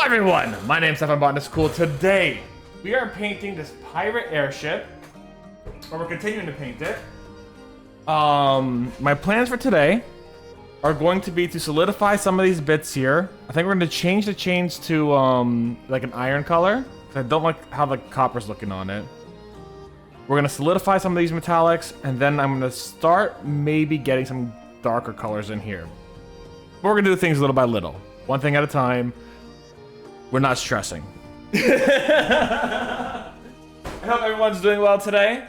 Hello everyone, my name's Botanist Cool. Today, we are painting this pirate airship, or we're continuing to paint it. My plans for today are going to be to solidify some of these bits here. I think we're going to change the chains to like an iron color. I don't like how the copper's looking on it. We're going to solidify some of these metallics, and then I'm going to start maybe getting some darker colors in here. But we're going to do things little by little, one thing at a time. We're not stressing. I hope everyone's doing well today.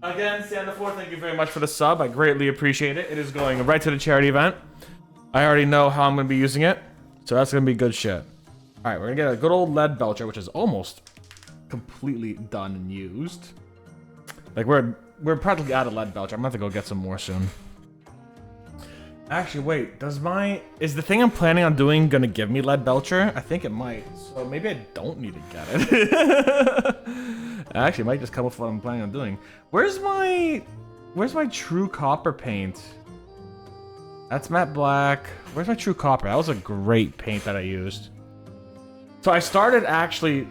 Again, Sandleford, thank you very much for the sub. I greatly appreciate it. It is going right to the charity event. I already know how I'm going to be using it, so that's going to be good shit. All right, we're going to get a good old lead belcher, which is almost completely done and used. Like, we're practically out of lead belcher. I'm going to have to go get some more soon. Actually, wait, is the thing I'm planning on doing gonna give me lead belcher? I think it might, so maybe I don't need to get it. Actually, it might just come with what I'm planning on doing. Where's my true copper paint? That's matte black. Where's my true copper? That was a great paint that I used. So I started actually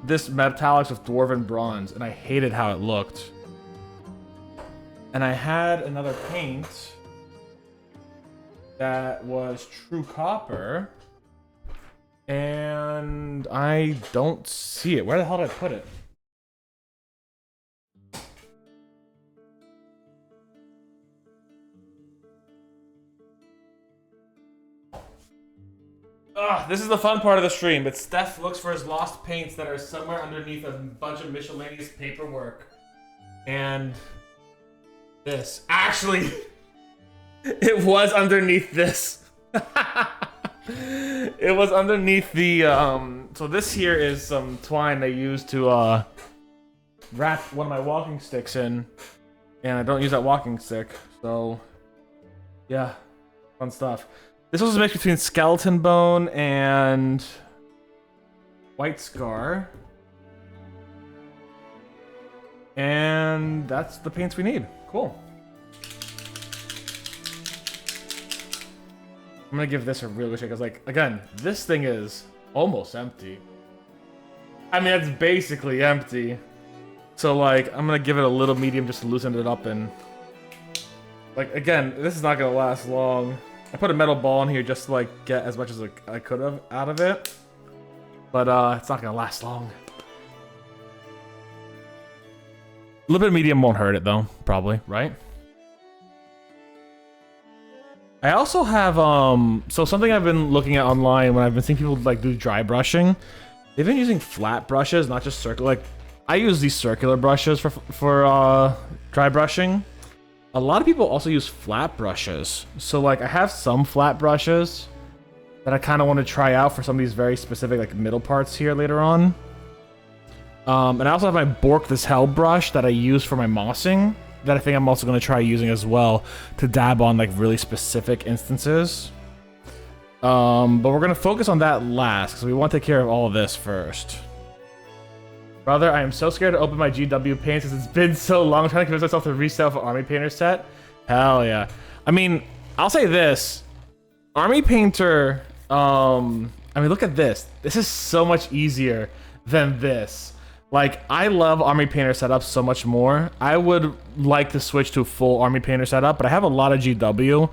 this metallics with dwarven bronze, and I hated how it looked. And I had another paint that was true copper, and I don't see it. Where the hell did I put it? Ugh, this is the fun part of the stream, but Steph looks for his lost paints that are somewhere underneath a bunch of miscellaneous paperwork. And this. Actually, it was underneath this. It was underneath the, so this here is some twine I used to, wrap one of my walking sticks in. And I don't use that walking stick, so, yeah, fun stuff. This was a mix between skeleton bone and white scar. And that's the paints we need. Cool. I'm gonna give this a real good shake, because, like, again, this thing is almost empty. I mean, it's basically empty. So, like, I'm gonna give it a little medium just to loosen it up, and, like, again, this is not gonna last long. I put a metal ball in here just to, like, get as much as I could have out of it. But, it's not gonna last long. A little bit of medium won't hurt it, though, probably, right? I also have, so something I've been looking at online when I've been seeing people, like, do dry brushing. They've been using flat brushes, not just circular. Like, I use these circular brushes for dry brushing. A lot of people also use flat brushes. So, like, I have some flat brushes that I kind of want to try out for some of these very specific, like, middle parts here later on. And I also have my Bork This Hell brush that I use for my mossing, that I think I'm also going to try using as well to dab on, like, really specific instances. But we're going to focus on that last, because we want to take care of all of this first. Brother, I am so scared to open my GW paint since it's been so long. I'm trying to convince myself to resell for Army Painter set. Hell yeah. I mean, I'll say this. Army Painter, I mean, look at this. This is so much easier than this. Like, I love Army Painter setup so much more. I would like to switch to a full Army Painter setup, but I have a lot of GW.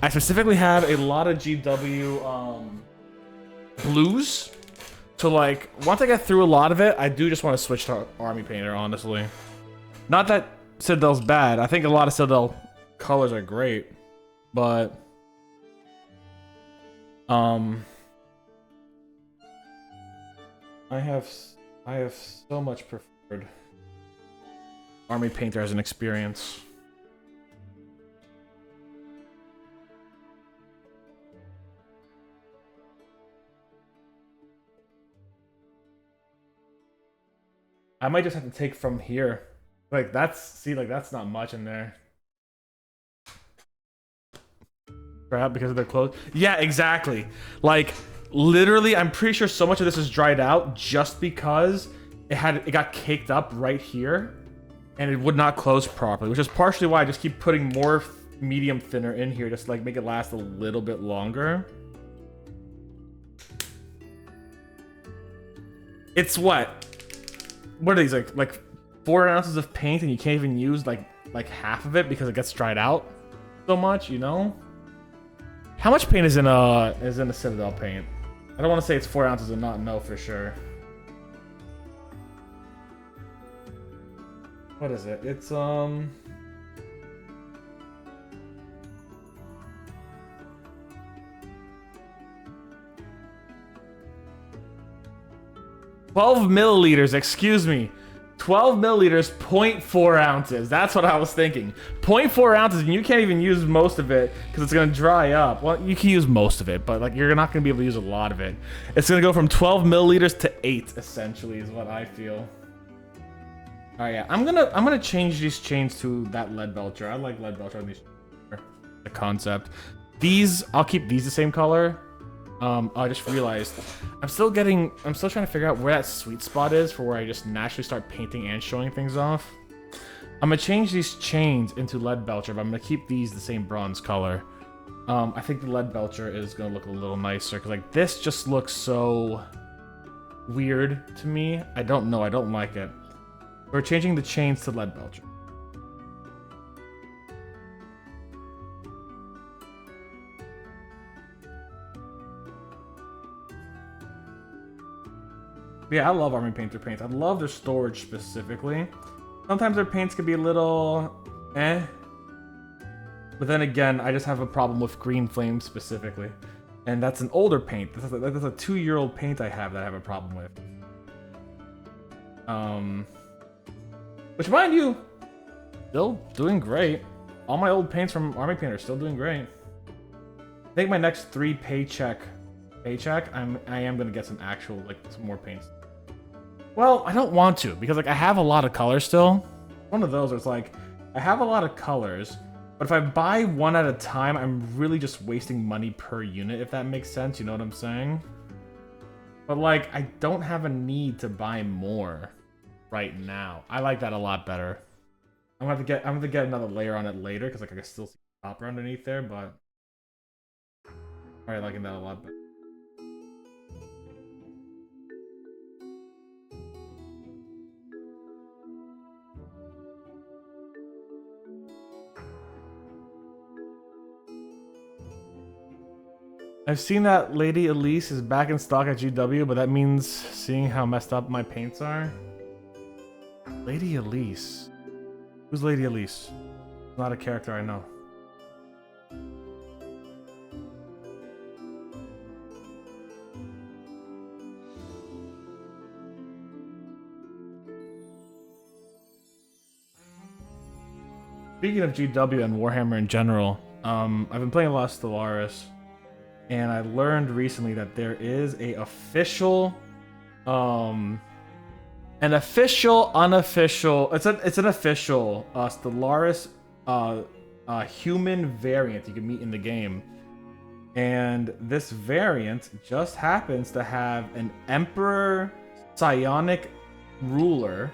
I specifically have a lot of GW blues. So, like, once I get through a lot of it, I do just want to switch to Army Painter, honestly. Not that Citadel's bad. I think a lot of Citadel colors are great, but I have so much preferred Army Painter as an experience. I might just have to take from here. Like, that's not much in there. Perhaps because of their clothes. Yeah, exactly. Like, literally, I'm pretty sure so much of this is dried out just because it got caked up right here, and it would not close properly, which is partially why I just keep putting more medium thinner in here, just like make it last a little bit longer. It's what? What are these, like 4 ounces of paint, and you can't even use like half of it because it gets dried out so much, you know? How much paint is in a Citadel paint? I don't want to say it's 4 ounces and not know for sure. What is it? It's 12 milliliters, excuse me. 12 milliliters, 0.4 ounces. That's what I was thinking. 0.4 ounces, and you can't even use most of it because it's going to dry up. Well, you can use most of it, but like you're not going to be able to use a lot of it. It's going to go from 12 milliliters to 8, essentially, is what I feel. All right, yeah. I'm gonna change these chains to that lead belcher. I like lead belcher on these. The concept. These, I'll keep these the same color. I just realized I'm still trying to figure out where that sweet spot is for where I just naturally start painting and showing things off. I'm gonna change these chains into lead belcher, but I'm gonna keep these the same bronze color. I think the lead belcher is gonna look a little nicer because like this just looks so weird to me. I don't know. I don't like it. We're changing the chains to lead belcher. Yeah, I love Army Painter paints. I love their storage specifically. Sometimes their paints can be a little eh. But then again, I just have a problem with Green Flame specifically. And that's an older paint. That's a 2-year-old paint I have a problem with. Which, mind you, still doing great. All my old paints from Army Painter are still doing great. I think my next 3 paycheck, I am gonna get some actual, like, some more paints. Well, I don't want to, because like I have a lot of colors still. One of those where it's like, I have a lot of colors, but if I buy one at a time, I'm really just wasting money per unit, if that makes sense, you know what I'm saying? But like, I don't have a need to buy more right now. I like that a lot better. I'm gonna have to get another layer on it later, because like I can still see the copper underneath there, but alright, liking that a lot better. I've seen that Lady Elise is back in stock at GW, but that means seeing how messed up my paints are. Lady Elise. Who's Lady Elise? Not a character I know. Speaking of GW and Warhammer in general, I've been playing a lot of Stellaris. And I learned recently that there is a official, an official, unofficial. It's an official Stellaris human variant you can meet in the game, and this variant just happens to have an Emperor Psionic ruler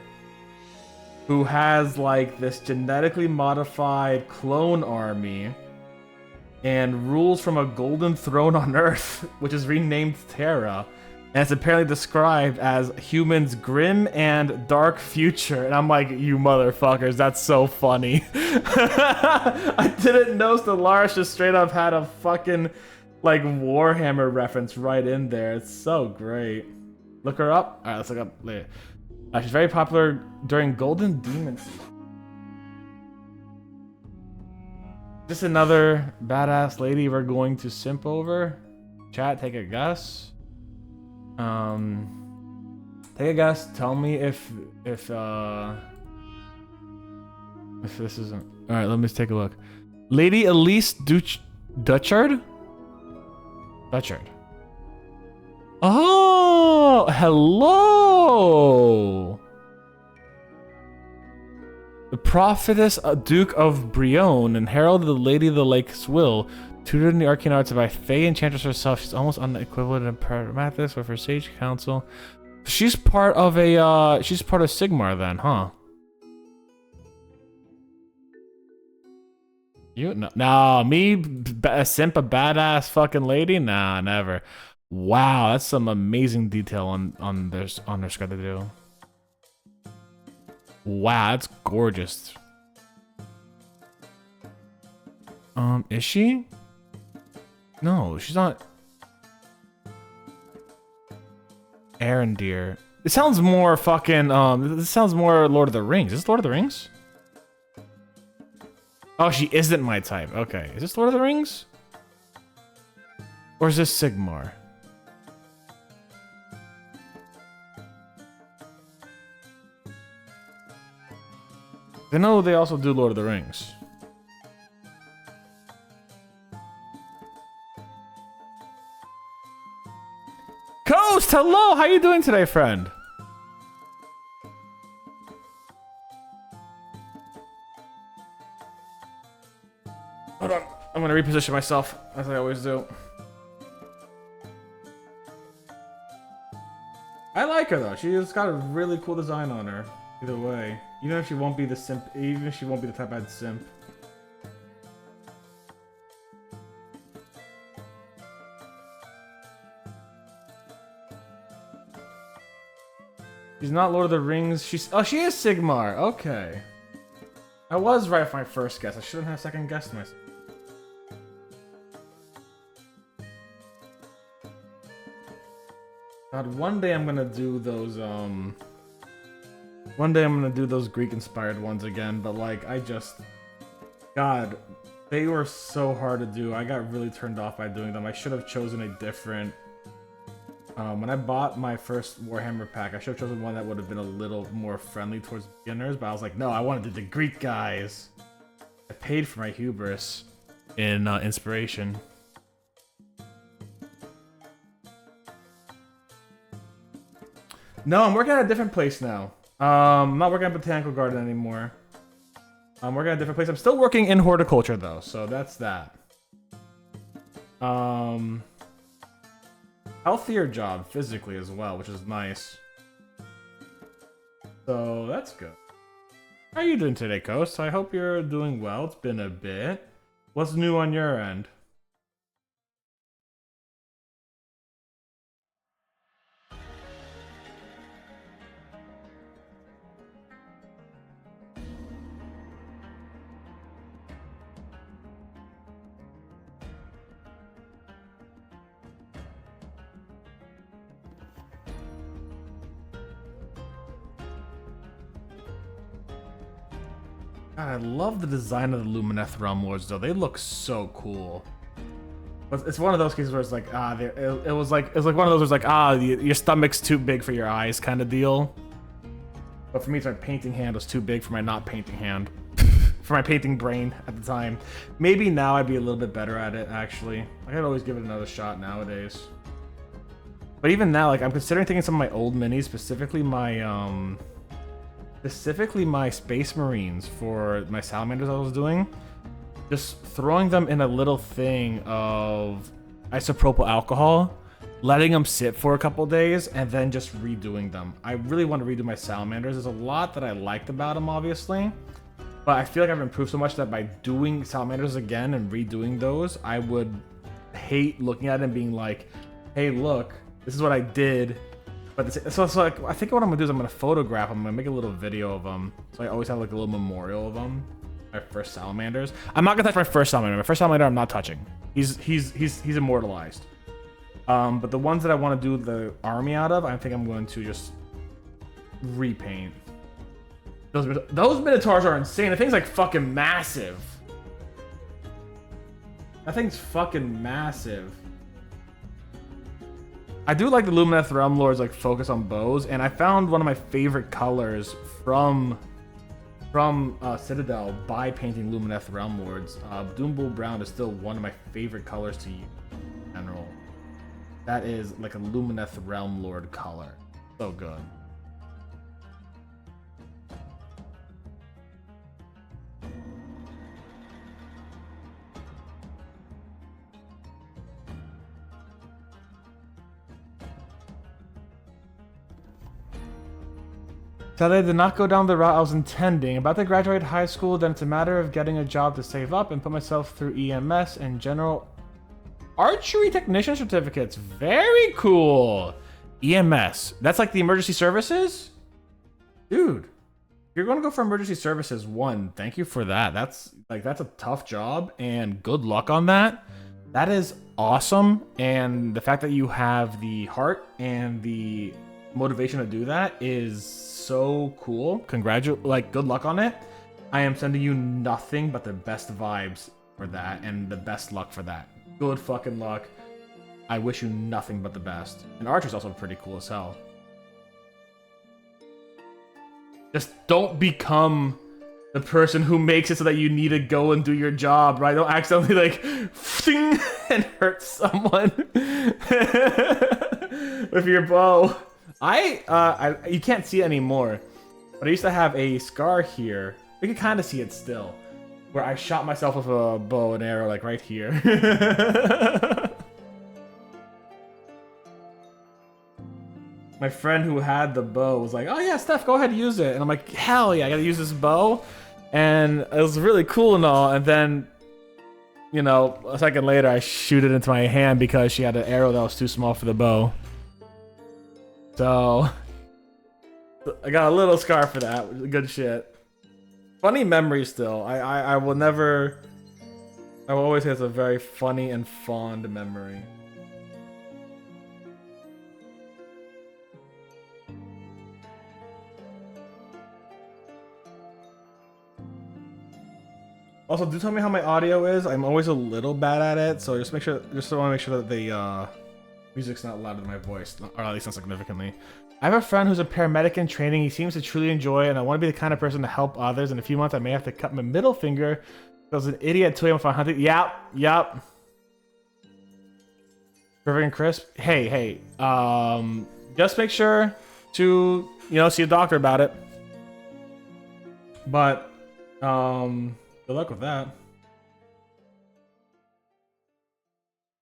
who has like this genetically modified clone army. And rules from a golden throne on Earth, which is renamed Terra. And it's apparently described as humans' grim and dark future. And I'm like, you motherfuckers, that's so funny. I didn't know Stellaris just straight up had a fucking, like, Warhammer reference right in there. It's so great. Look her up? Alright, let's look up later. She's very popular during Golden Demon Season. Is this another badass lady we're going to simp over? Chat, take a guess. Take a guess. Tell me if this isn't. All right, let me take a look. Lady Elise Dutchard. Dutchard. Oh, hello. The prophetess Duke of Brion and herald of the Lady of the Lake's will, tutored in the arcane arts by Fae Enchantress herself. She's almost on the equivalent of Paramathis with her sage council. She's part of she's part of Sigmar then, huh? You no, nah, me simp a badass fucking lady? Nah, never. Wow, that's some amazing detail on their skirt to do. Wow, that's gorgeous. Is she? No, she's not. Arendir. It sounds more fucking, this sounds more Lord of the Rings. Is this Lord of the Rings? Oh, she isn't my type. Okay. Is this Lord of the Rings? Or is this Sigmar? I know they also do Lord of the Rings. Coast, hello! How you doing today, friend? Hold on. I'm gonna reposition myself, as I always do. I like her, though. She's got a really cool design on her. Either way. Even if she won't be the simp, even if she won't be the type I'd simp. She's not Lord of the Rings. She is Sigmar. Okay. I was right for my first guess. I shouldn't have second guessed myself. God, one day I'm gonna do those, one day I'm gonna do those Greek-inspired ones again, but like, God, they were so hard to do. I got really turned off by doing them. I should have chosen a different, when I bought my first Warhammer pack, I should have chosen one that would have been a little more friendly towards beginners, but I was like, no, I want to do the Greek guys. I paid for my hubris in inspiration. No, I'm working at a different place now. I'm not working at Botanical Garden anymore. I'm working at a different place. I'm still working in horticulture though, so that's that. Healthier job physically as well, which is nice. So that's good. How are you doing today, Coast? I hope you're doing well. It's been a bit. What's new on your end? God, I love the design of the Lumineth Realm Lords, though. They look so cool. But it's one of those cases where it's like, it was like one of those where it's like, your stomach's too big for your eyes kind of deal. But for me, it's my painting hand was too big for my not painting hand. For my painting brain at the time. Maybe now I'd be a little bit better at it, actually. I could always give it another shot nowadays. But even now, like, I'm considering taking some of my old minis, specifically my Space Marines for my salamanders I was doing, just throwing them in a little thing of isopropyl alcohol, letting them sit for a couple days, and then just redoing them. I really want to redo my salamanders. There's a lot that I liked about them, obviously, but I feel like I've improved so much that by doing salamanders again and redoing those, I would hate looking at it and being like, hey, look, this is what I did. But so like, I think what I'm gonna do is I'm gonna photograph them. I'm gonna make a little video of them, so I always have like a little memorial of them. My first salamanders. I'm not gonna touch my first salamander. My first salamander, I'm not touching. He's immortalized. But the ones that I want to do the army out of, I think I'm going to just repaint. Those minotaurs are insane. The thing's like fucking massive. That thing's fucking massive. I do like the Lumineth Realm Lords like focus on bows, and I found one of my favorite colors from Citadel by painting Lumineth Realm Lords. Doombull Brown is still one of my favorite colors to use in general. That is like a Lumineth Realm Lord color. So good. Sadly, I did not go down the route I was intending. About to graduate high school, then it's a matter of getting a job to save up and put myself through EMS and general Archery technician certificates. Very cool. EMS. That's like the emergency services? Dude, if you're going to go for emergency services, one, thank you for that. That's a tough job and good luck on that. That is awesome. And the fact that you have the heart and the motivation to do that is so cool. Good luck on it. I am sending you nothing but the best vibes for that and the best luck for that. Good fucking luck. I wish you nothing but the best. And archer's also pretty cool as hell. Just don't become the person who makes it so that you need to go and do your job, right? Don't accidentally like ting, and hurt someone with your bow. You can't see it anymore, but I used to have a scar here. You can kind of see it still, where I shot myself with a bow and arrow, like right here. My friend who had the bow was like, "Oh yeah, Steph, go ahead and use it." And I'm like, "Hell yeah, I gotta use this bow." And it was really cool and all. And then, you know, a second later, I shoot it into my hand because she had an arrow that was too small for the bow. So I got a little scar for that. Good shit. Funny memory still. I will always say it's a very funny and fond memory. Also, do tell me how my audio is. I'm always a little bad at it, so just want to make sure that the music's not louder than my voice, or at least not significantly. I have a friend who's a paramedic in training. He seems to truly enjoy it, and I want to be the kind of person to help others. In a few months, I may have to cut my middle finger because I was an idiot at 2 a.m. for hunting. Yep. Perfect and crisp. Hey. Just make sure to, see a doctor about it. But, good luck with that.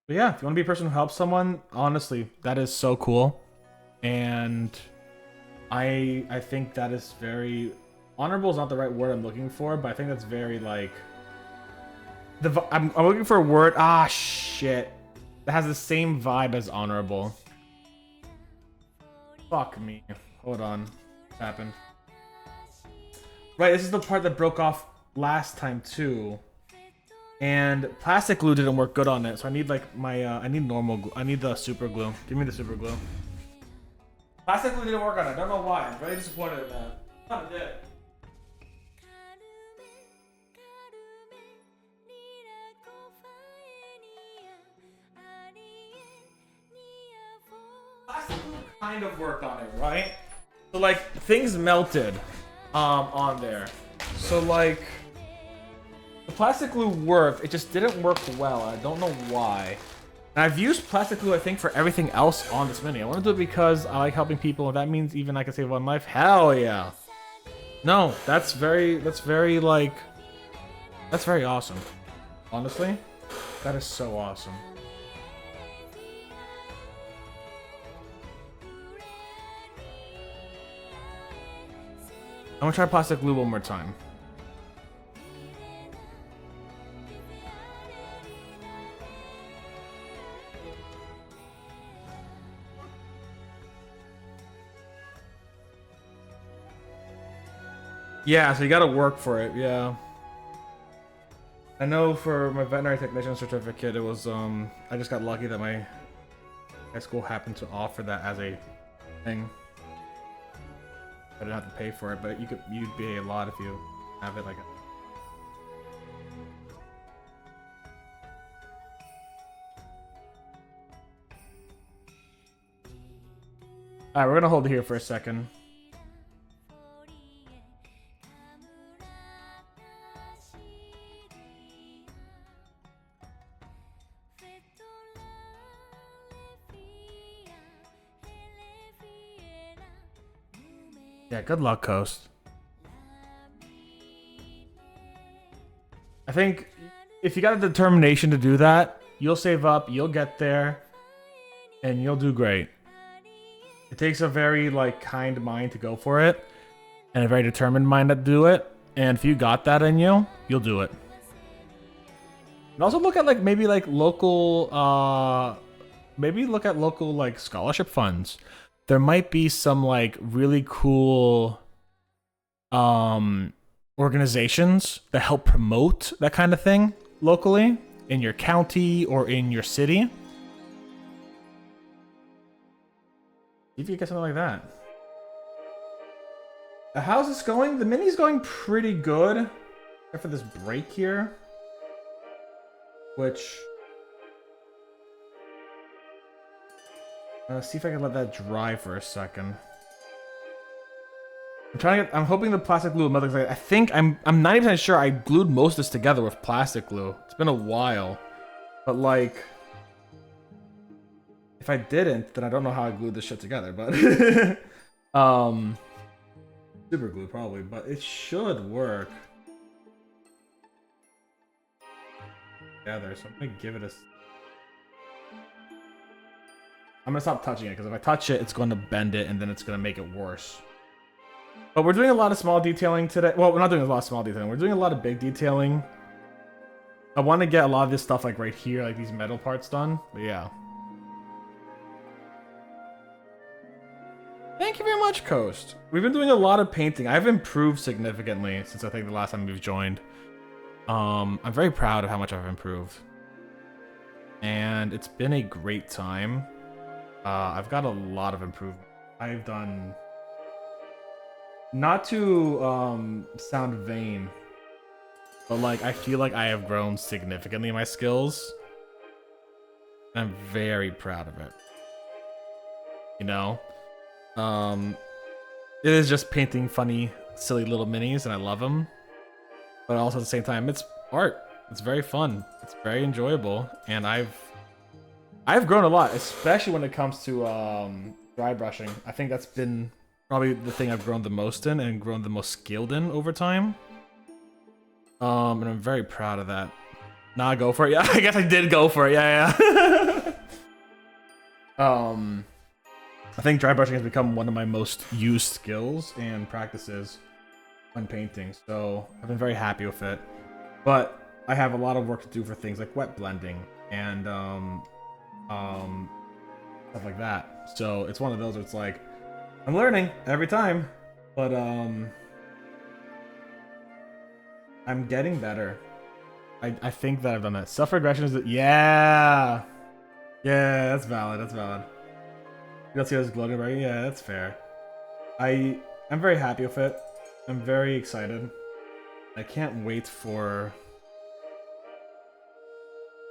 But yeah, if you want to be a person who helps someone, honestly, that is so cool. And I think that is very... Honorable is not the right word I'm looking for, but I think that's very, like... I'm looking for a word... Ah, shit. That has the same vibe as honorable. Fuck me. Hold on. What happened? Right, this is the part that broke off last time, too. And plastic glue didn't work good on it, so I need, like, I need normal glue. I need the super glue. Give me the super glue. Plastic glue didn't work on it. I don't know why. I'm very disappointed in that. I thought it did. Plastic glue kind of worked on it, right? So, like, things melted on there. So, like, the plastic glue worked. It just didn't work well. I don't know why. And I've used plastic glue, I think, for everything else on this mini. I want to do it because I like helping people. If that means even I can save one life, hell yeah. No, that's very awesome. Honestly, that is so awesome. I'm gonna try plastic glue one more time. Yeah, so you gotta work for it, yeah. I know for my veterinary technician certificate, it was, I just got lucky that my high school happened to offer that as a thing. I didn't have to pay for it, but you'd pay a lot if you have it like a... Alright, we're gonna hold it here for a second. Yeah, good luck, Coast. I think if you got the determination to do that, you'll save up, you'll get there, and you'll do great. It takes a very, like, kind mind to go for it, and a very determined mind to do it, and if you got that in you, you'll do it. And also look at like maybe like local maybe look at local like scholarship funds. There might be some like really cool organizations that help promote that kind of thing locally in your county or in your city. See if you get something like that. How's this going? The mini's going pretty good. Except for this break here. Which... see if I can let that dry for a second. I'm hoping the plastic glue will melt. I think I'm 90% sure I glued most of this together with plastic glue. It's been a while. But like... If I didn't, then I don't know how I glued this shit together, but... super glue probably, but it should work. Together, so I'm gonna give it a... I'm gonna stop touching it, because if I touch it, it's going to bend it, and then it's gonna make it worse. But we're doing a lot of small detailing today. Well, we're not doing a lot of small detailing. We're doing a lot of big detailing. I want to get a lot of this stuff, like, right here, like these metal parts done. But yeah. Thank you very much, Coast. We've been doing a lot of painting. I've improved significantly since I think the last time we've joined. I'm very proud of how much I've improved. And it's been a great time. I've got a lot of improvement. I've done... Not to sound vain, but like I feel like I have grown significantly in my skills. I'm very proud of it. You know? It is just painting funny, silly little minis, and I love them. But also at the same time, it's art. It's very fun. It's very enjoyable, and I've grown a lot, especially when it comes to dry brushing. I think that's been probably the thing I've grown the most in and grown the most skilled in over time. And I'm very proud of that. Nah, go for it. Yeah, I guess I did go for it. Yeah. I think dry brushing has become one of my most used skills and practices when painting, so I've been very happy with it. But I have a lot of work to do for things like wet blending and stuff like that. So it's one of those where it's like, I'm learning every time, but I'm getting better. I think that I've done that. Self-regression is... Yeah! Yeah, that's valid, that's valid. You don't see those gloating, right? Yeah, that's fair. I'm very happy with it. I'm very excited. I can't wait for...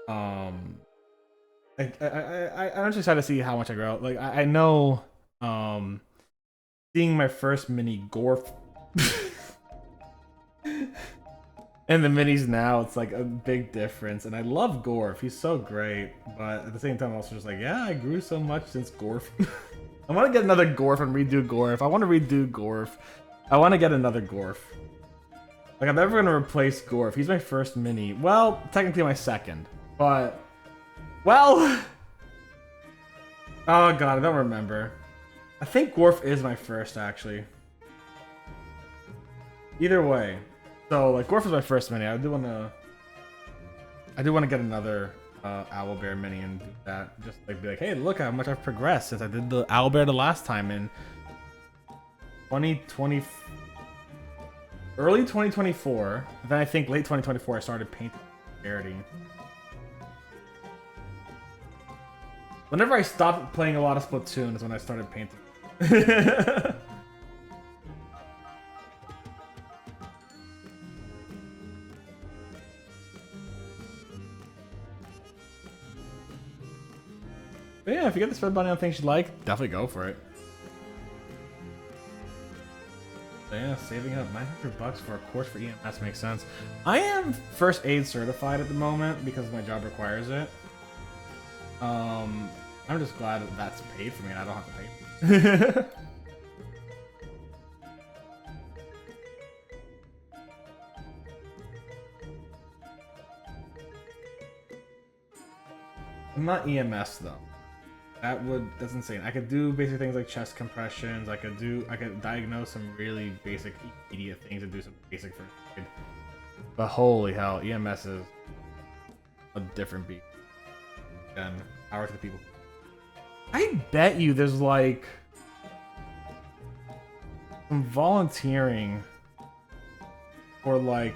I'm just excited to see how much I grow. Like, I know... seeing my first mini Gorf and the minis now, it's like a big difference. And I love Gorf, he's so great. But at the same time, I'm also just like, yeah, I grew so much since Gorf. I want to get another Gorf and redo Gorf. I want to redo Gorf. I want to get another Gorf. Like, I'm never going to replace Gorf. He's my first mini. Well, technically my second. But, well... Oh god, I don't remember. I think Gorf is my first, actually. Either way. So, like, Gorf is my first mini. I do want to get another Owlbear mini and do that. Just, like, be like, hey, look how much I've progressed since I did the Owlbear the last time in 2020... Early 2024. Then I think late 2024 I started painting Charity. Whenever I stopped playing a lot of Splatoon is when I started painting. But yeah, if you get the spend money on things you like, definitely go for it. So yeah, saving up $900 for a course for EMS makes sense. I am first aid certified at the moment because my job requires it. I'm just glad that that's paid for me and I don't have to pay for it. I'm not EMS though. That's insane. I could do basic things like chest compressions. I could diagnose some really basic immediate things and do some basic first aid. But holy hell, EMS is a different beat. Again, power to the people. I bet you there's like some volunteering or like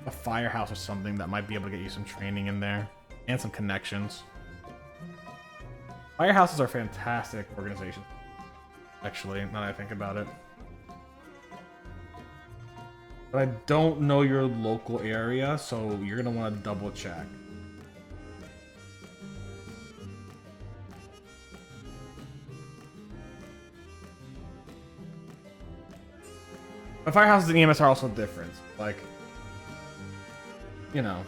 a firehouse or something that might be able to get you some training in there and some connections. Firehouses are fantastic organizations, actually, now that I think about it. But I don't know your local area, so you're gonna want to double check. But firehouses and EMS are also different. Like, you know,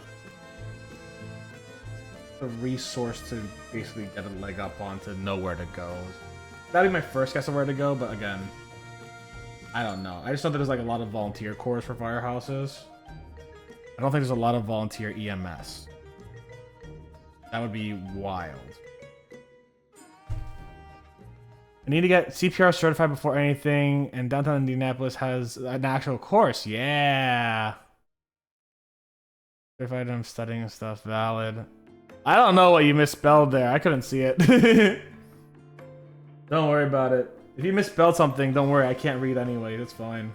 a resource to basically get a leg up on to know where to go. That'd be my first guess of where to go, but again, I don't know. I just know that there's like a lot of volunteer corps for firehouses. I don't think there's a lot of volunteer EMS. That would be wild. I need to get CPR certified before anything, and downtown Indianapolis has an actual course. Yeah. Certified I'm studying stuff valid. I don't know what you misspelled there. I couldn't see it. Don't worry about it. If you misspelled something, don't worry. I can't read anyway. That's fine.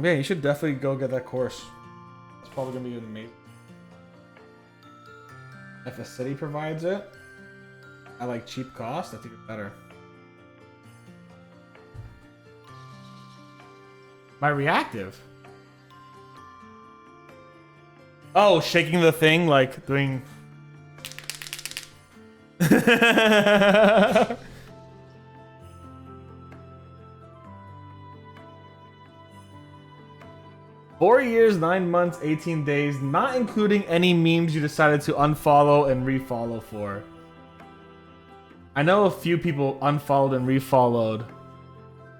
Yeah, you should definitely go get that course. It's probably gonna be amazing. If a city provides it at like cheap cost, that's even better. My reactive. Oh, shaking the thing, like doing. 4 years, 9 months, 18 days, not including any memes you decided to unfollow and refollow for. I know a few people unfollowed and refollowed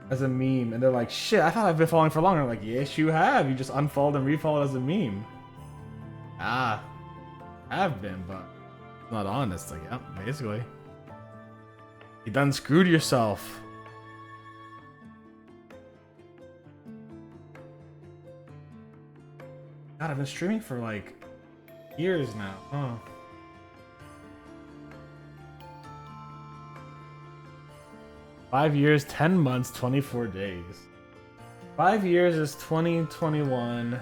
as a meme, and they're like, shit, I thought I've been following for longer. I'm like, yes, you have. You just unfollowed and refollowed as a meme. Ah, have been, but not honest. Like, yeah, basically. You done screwed yourself. God, I've been streaming for like years now, huh? Five years, 10 months, 24 days. 5 years is 2021.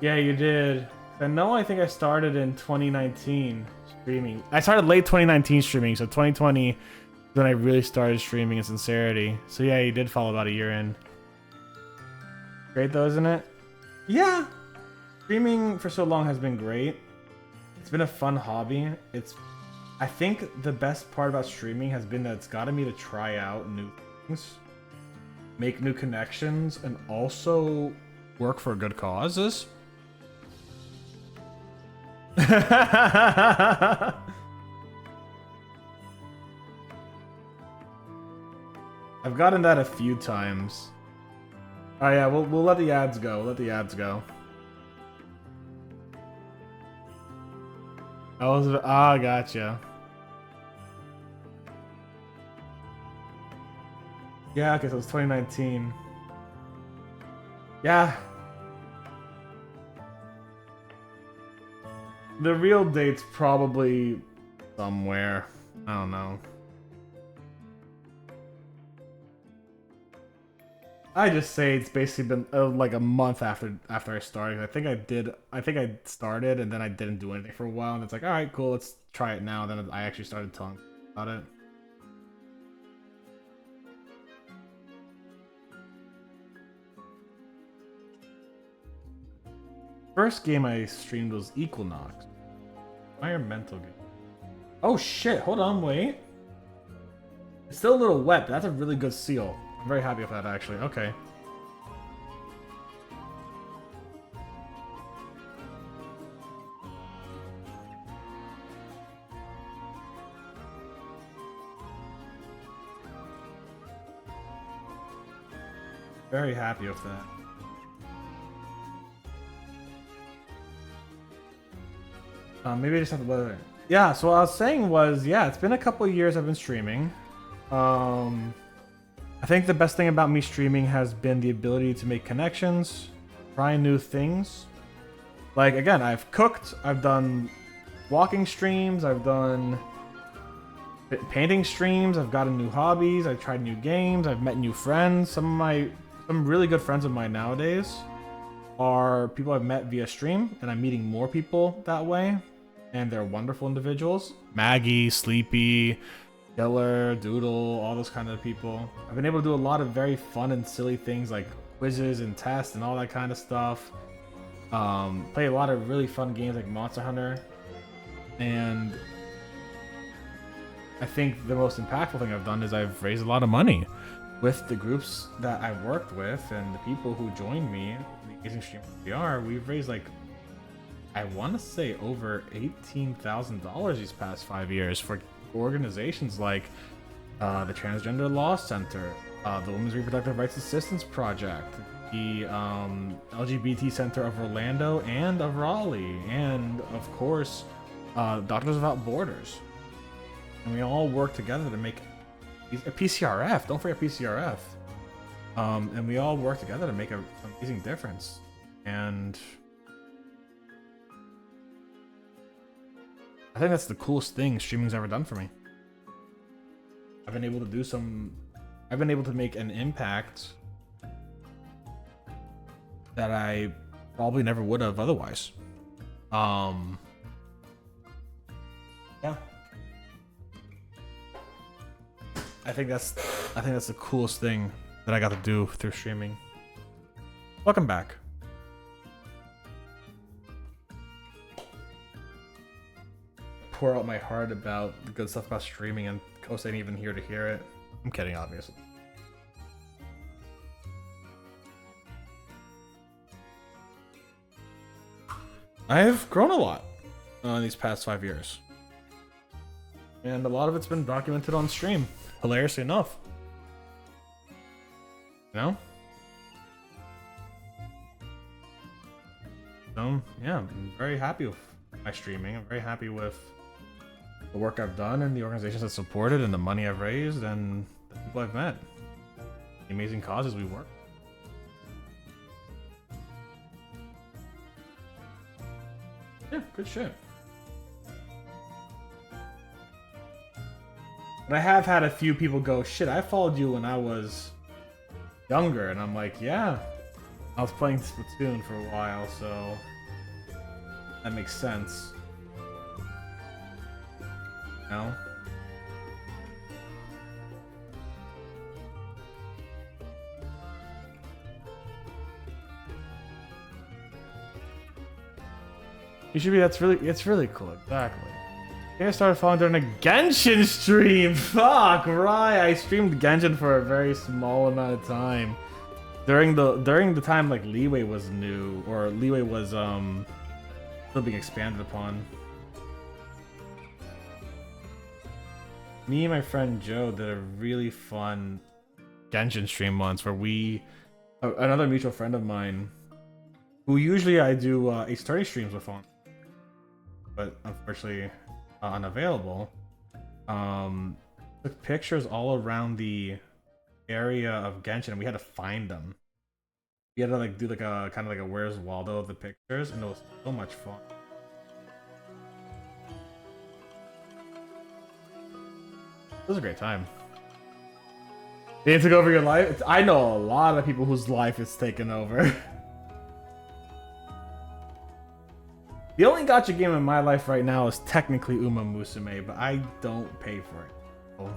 Yeah, you did. I know I think I started in 2019 streaming. I started late 2019 streaming, so 2020 when I really started streaming in sincerity. So yeah, you did fall about a year in. Great though, isn't it? Yeah, streaming for so long has been great. It's been a fun hobby. I think the best part about streaming has been that it's gotten me to try out new things, make new connections, and also work for good causes. I've gotten that a few times. Oh yeah, we'll let the ads go. We'll let the ads go. Gotcha. Yeah, okay, so it's 2019. Yeah. The real date's probably somewhere. I don't know. I just say it's basically been like a month after I started. I think I started and then I didn't do anything for a while, and it's like, all right, cool, let's try it now. Then I actually started telling about it. First game I streamed was Equinox. Environmental game. Oh shit! Hold on, wait. It's still a little wet, but that's a really good seal. I'm very happy with that, actually. Okay. Very happy with that. Maybe I just have to weather. Yeah, so what I was saying was, yeah, it's been a couple of years I've been streaming. I think the best thing about me streaming has been the ability to make connections, try new things. Like, again, I've cooked, I've done walking streams, I've done painting streams, I've gotten new hobbies, I've tried new games, I've met new friends. Some really good friends of mine nowadays are people I've met via stream, and I'm meeting more people that way, and they're wonderful individuals. Maggie, Sleepy, Killer, Doodle, all those kind of people. I've been able to do a lot of very fun and silly things like quizzes and tests and all that kind of stuff. Play a lot of really fun games like Monster Hunter. And I think the most impactful thing I've done is I've raised a lot of money with the groups that I've worked with and the people who joined me, the Amazing Streamers we are. We've raised like, I want to say over $18,000 these past 5 years for organizations like the Transgender Law Center, the Women's Reproductive Rights Assistance Project, the LGBT Center of Orlando and of Raleigh, and of course Doctors Without Borders. And we all work together to make a PCRF. Don't forget PCRF. And we all work together to make an amazing difference. And I think that's the coolest thing streaming's ever done for me. I've been able to make an impact that I probably never would have otherwise. Yeah. I think that's the coolest thing that I got to do through streaming. Welcome back. Pour out my heart about the good stuff about streaming, and Coast ain't even here to hear it. I'm kidding, obviously. I've grown a lot in these past 5 years. And a lot of it's been documented on stream, hilariously enough. You know? So, yeah, I'm very happy with my streaming. I'm very happy with the work I've done and the organizations I've supported and the money I've raised and the people I've met. The amazing causes we work. Yeah, good shit. But I have had a few people go, shit, I followed you when I was younger. And I'm like, yeah, I was playing Splatoon for a while, so that makes sense. You know? You should be, it's really cool, exactly. I think I started following during a Genshin stream. Fuck, right. I streamed Genshin for a very small amount of time. During the time like Leeway was new, or Leeway was still being expanded upon. Me and my friend Joe did a really fun Genshin stream once where another mutual friend of mine, who usually I do H30 streams with on, but unfortunately unavailable, took pictures all around the area of Genshin, and we had to find them. We had to like do like a kind of like a Where's Waldo of the pictures, and it was so much fun. It was a great time. They took over your life? I know a lot of people whose life is taken over. The only gacha game in my life right now is technically Uma Musume, but I don't pay for it. Oh.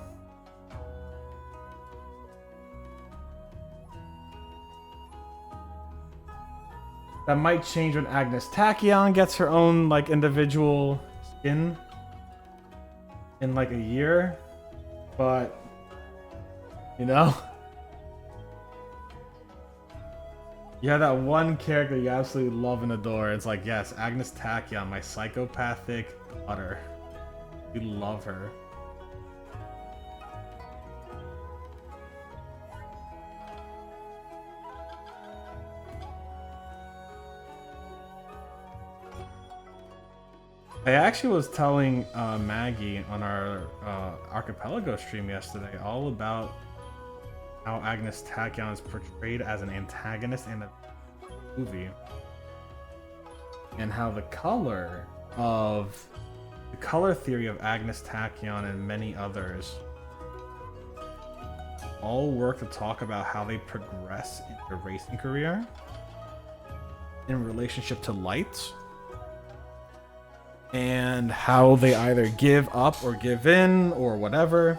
That might change when Agnes Tachyon gets her own like individual skin in like a year, but you know, you have that one character you absolutely love and adore. It's like, yes, Agnes Tachyon, my psychopathic daughter. You love her. I actually was telling Maggie on our Archipelago stream yesterday all about how Agnes Tachyon is portrayed as an antagonist in the movie, and how the color theory of Agnes Tachyon and many others all work to talk about how they progress in their racing career in relationship to light, and how they either give up or give in or whatever.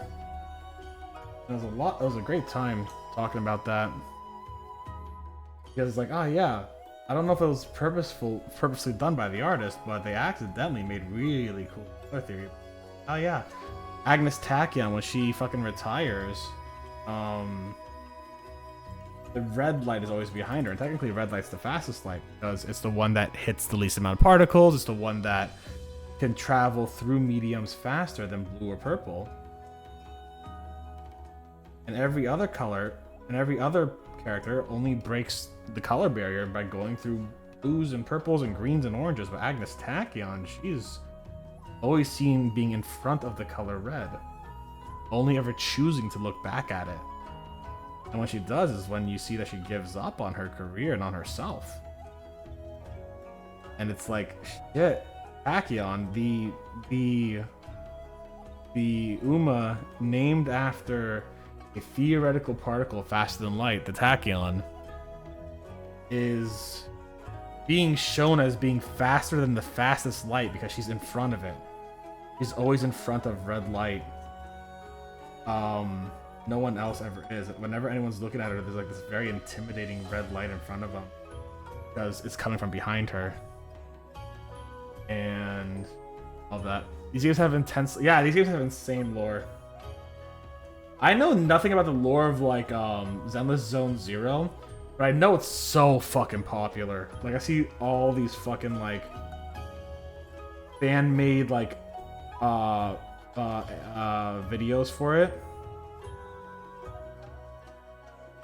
It was a great time talking about that, because it's like, oh yeah, I don't know if it was purposely done by the artist, but they accidentally made really cool color theory. Oh yeah, Agnes Tachyon, when she fucking retires, the red light is always behind her, and technically red light's the fastest light because it's the one that hits the least amount of particles. It's the one that can travel through mediums faster than blue or purple. And every other color and every other character only breaks the color barrier by going through blues and purples and greens and oranges. But Agnes Tachyon, she's always seen being in front of the color red, only ever choosing to look back at it. And when she does is when you see that she gives up on her career and on herself. And it's like, shit, Tachyon, the Uma named after a theoretical particle faster than light, the tachyon, is being shown as being faster than the fastest light because she's in front of it. She's always in front of red light. No one else ever is. Whenever anyone's looking at her, there's like this very intimidating red light in front of them because it's coming from behind her. And all that. These games have these games have insane lore. I know nothing about the lore of like Zenless Zone Zero, but I know it's so fucking popular. Like I see all these fucking like fan made like videos for it.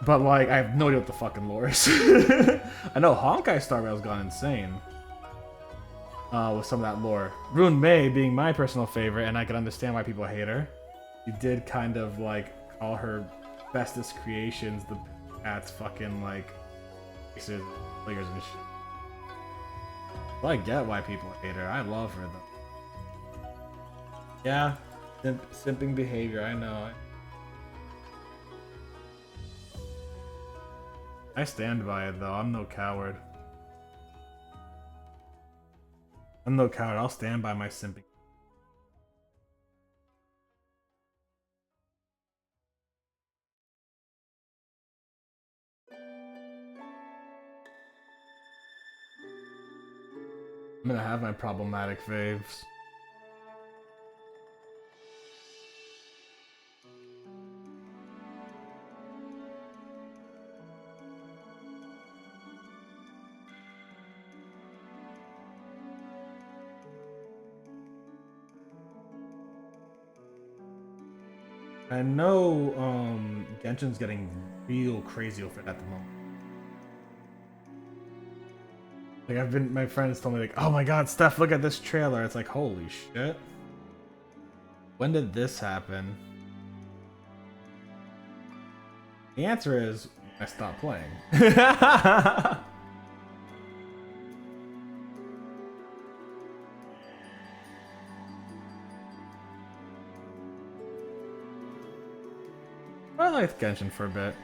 But like I have no idea what the fucking lore is. I know Honkai Star Rail's gone insane with some of that lore. Rune Mei being my personal favorite, and I can understand why people hate her. You did kind of like call her bestest creations the cat's fucking like faces, fingers and shit. Well, I get why people hate her. I love her though. Yeah, simping behavior. I know. I stand by it though. I'm no coward. I'm no coward. I'll stand by my simping. I'm gonna have my problematic faves. I know Genshin's getting real crazy over it at the moment. Like my friends told me like, oh my god, Steph, look at this trailer. It's like, holy shit. When did this happen? The answer is, I stopped playing. I liked Genshin for a bit.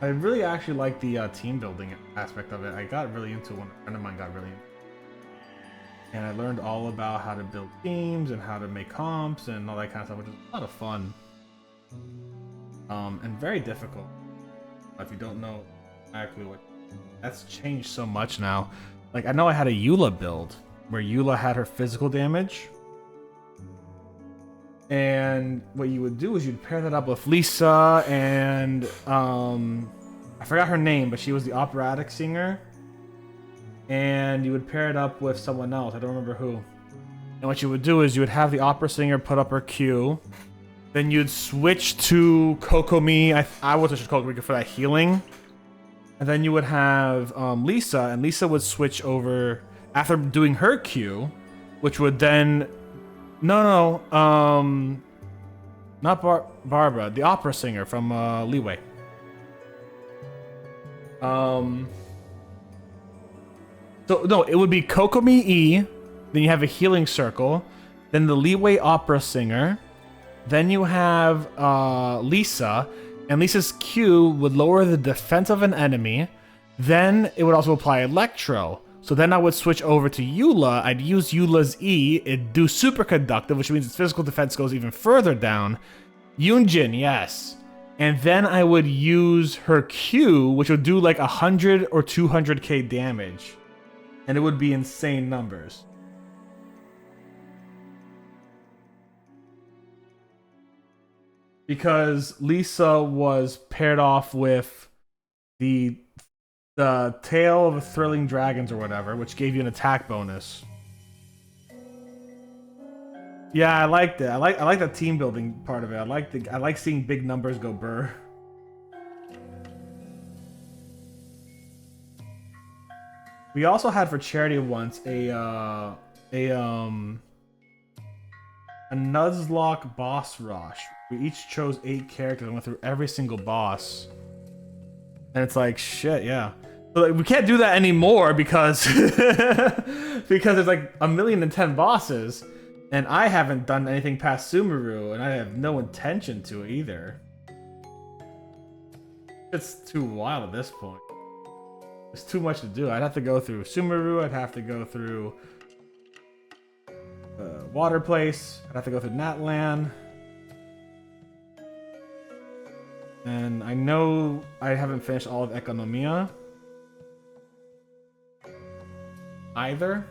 I really actually like the team building aspect of it. I got really into it when a friend of mine got really into it. And I learned all about how to build teams and how to make comps and all that kind of stuff, which is a lot of fun. And very difficult. If you don't know exactly what... That's changed so much now. Like, I know I had a Eula build, where Eula had her physical damage. And what you would do is you'd pair that up with Lisa and I forgot her name, but she was the operatic singer. And you would pair it up with someone else. I don't remember who. And what you would do is you would have the opera singer put up her Q. Then you'd switch to Kokomi. I would switch to Kokomi for that healing. And then you would have Lisa, and Lisa would switch over after doing her Q. which would then not Barbara, the opera singer from Leeway. So no, it would be Kokomi E, then you have a healing circle, then the Leeway opera singer, then you have Lisa, and Lisa's Q would lower the defense of an enemy, then it would also apply Electro. So then I would switch over to Eula, I'd use Eula's E, it'd do superconductive, which means its physical defense goes even further down. Yunjin, yes. And then I would use her Q, which would do like 100 or 200k damage. And it would be insane numbers. Because Lisa was paired off with the tail of thrilling dragons or whatever, which gave you an attack bonus. Yeah, I liked it. I like the team building part of it. I like seeing big numbers go burr. We also had for charity once a Nuzlocke boss rush. We each chose 8 characters and went through every single boss. And it's like shit, yeah. But like, we can't do that anymore because because there's like 1,010,000 bosses, and I haven't done anything past Sumeru, and I have no intention to either. It's too wild at this point. There's too much to do. I'd have to go through Sumeru, I'd have to go through Water Place, I'd have to go through Natlan. And I know I haven't finished all of Economia either.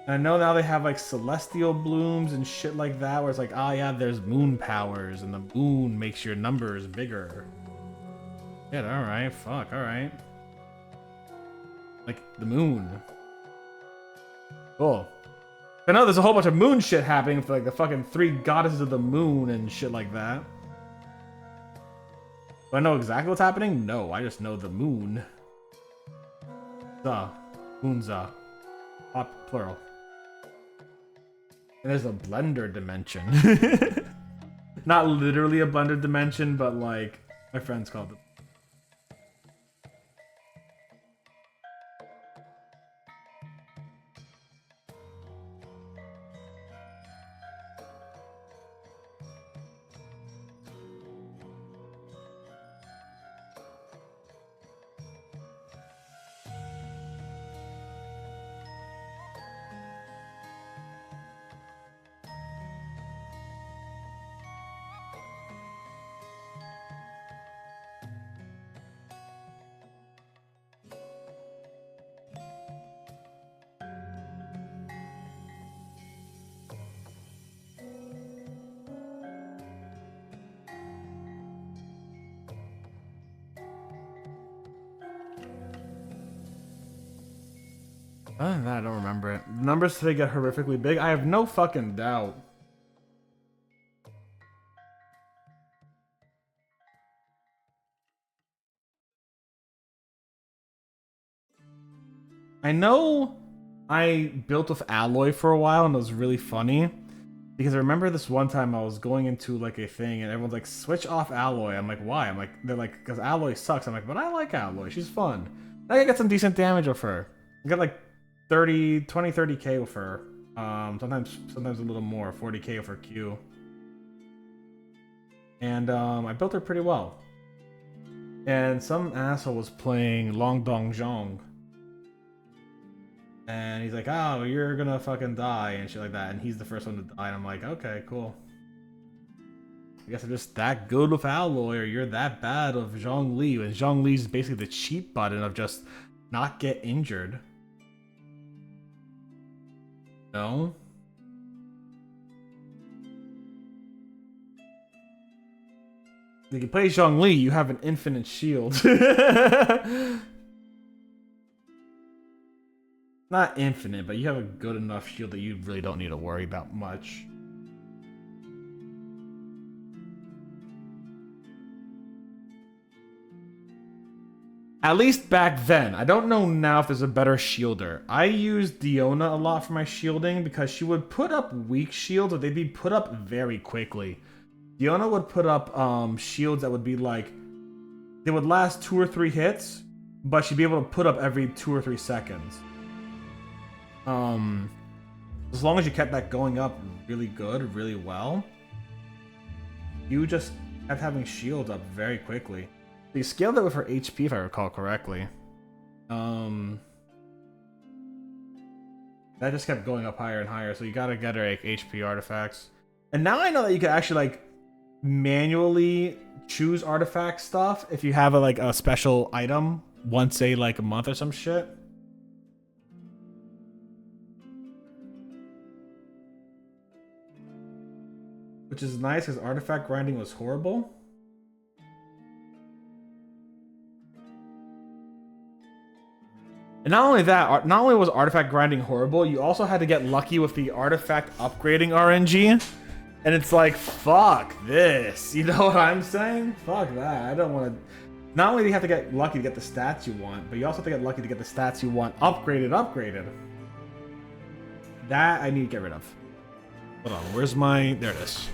And I know now they have like celestial blooms and shit like that, where it's like, oh yeah, there's moon powers, and the moon makes your numbers bigger. Yeah, alright, fuck, alright. Like, the moon. Cool. I know there's a whole bunch of moon shit happening for like the fucking 3 goddesses of the moon and shit like that. Do I know exactly what's happening? No, I just know the moon. Moonza. Plural. And there's a blender dimension. Not literally a blender dimension, but like, my friends called it. Other than that, I don't remember it. Numbers today get horrifically big. I have no fucking doubt. I know I built with alloy for a while and it was really funny. Because I remember this one time I was going into like a thing and everyone's like, switch off alloy. I'm like, why? I'm like, they're like, because alloy sucks. I'm like, but I like alloy. She's fun. I got some decent damage with her. I got like 30k with her. Sometimes a little more, 40k with her Q. And I built her pretty well. And some asshole was playing Long Dong Zhong. And he's like, oh, you're gonna fucking die and shit like that. And he's the first one to die. And I'm like, okay, cool. I guess I'm just that good with alloy, or you're that bad of Zhong Li. And Zhong Li's basically the cheat button of just not get injured. No? If you play Zhong Li, you have an infinite shield. Not infinite, but you have a good enough shield that you really don't need to worry about much. At least back then. I don't know now if there's a better shielder. I used Diona a lot for my shielding because she would put up weak shields, but they'd be put up very quickly. Diona would put up shields that would be like, they would last 2 or 3 hits, but she'd be able to put up every 2 or 3 seconds. As long as you kept that going up really good, really well, you just kept having shields up very quickly. You scaled that with her HP, if I recall correctly. That just kept going up higher and higher, so you gotta get her like HP artifacts. And now I know that you can actually like manually choose artifact stuff if you have a special item once a month or some shit. Which is nice because artifact grinding was horrible. And not only that, not only was artifact grinding horrible, you also had to get lucky with the artifact upgrading RNG. And it's like, fuck this. You know what I'm saying? Fuck that. I don't want to... Not only do you have to get lucky to get the stats you want, but you also have to get lucky to get the stats you want upgraded. That I need to get rid of. Hold on, where's my... There it is.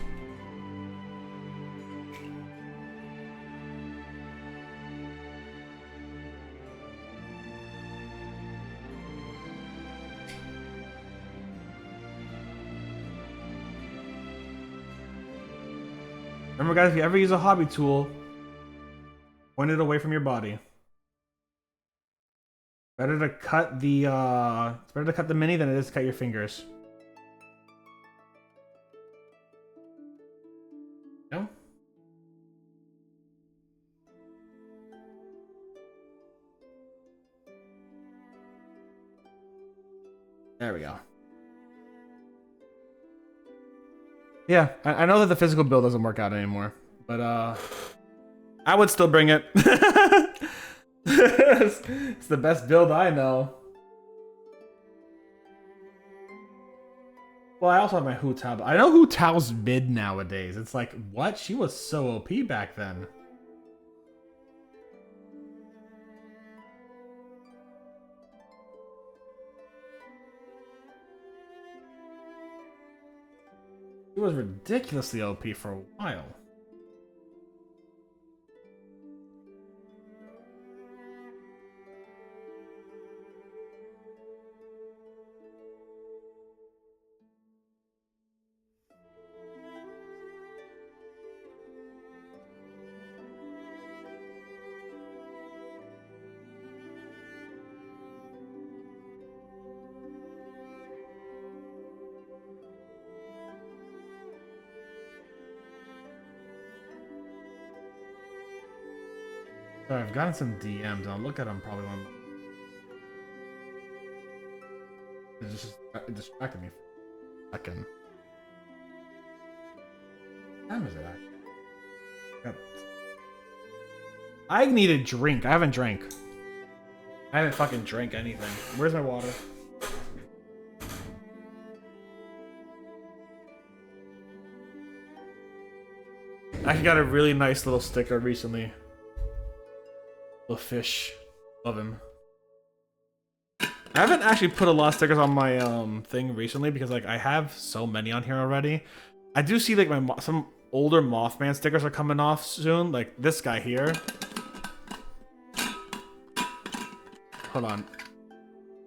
Remember, guys, if you ever use a hobby tool, point it away from your body. Better to cut the it's better to cut the mini than it is to cut your fingers. No? There we go. Yeah, I know that the physical build doesn't work out anymore, but I would still bring it. It's the best build I know. Well, I also have my Hu Tao. I know Hu Tao's mid nowadays. It's like, what? She was so OP back then. She was ridiculously OP for a while. Sorry, I've gotten some DMs, and I'll look at them probably one. It distracted me for a second. What time is it actually? I need a drink. I haven't drank. I haven't fucking drank anything. Where's my water? I got a really nice little sticker recently. Little fish. Love him. I haven't actually put a lot of stickers on my thing recently because like I have so many on here already. I do see like some older Mothman stickers are coming off soon, like this guy here. Hold on.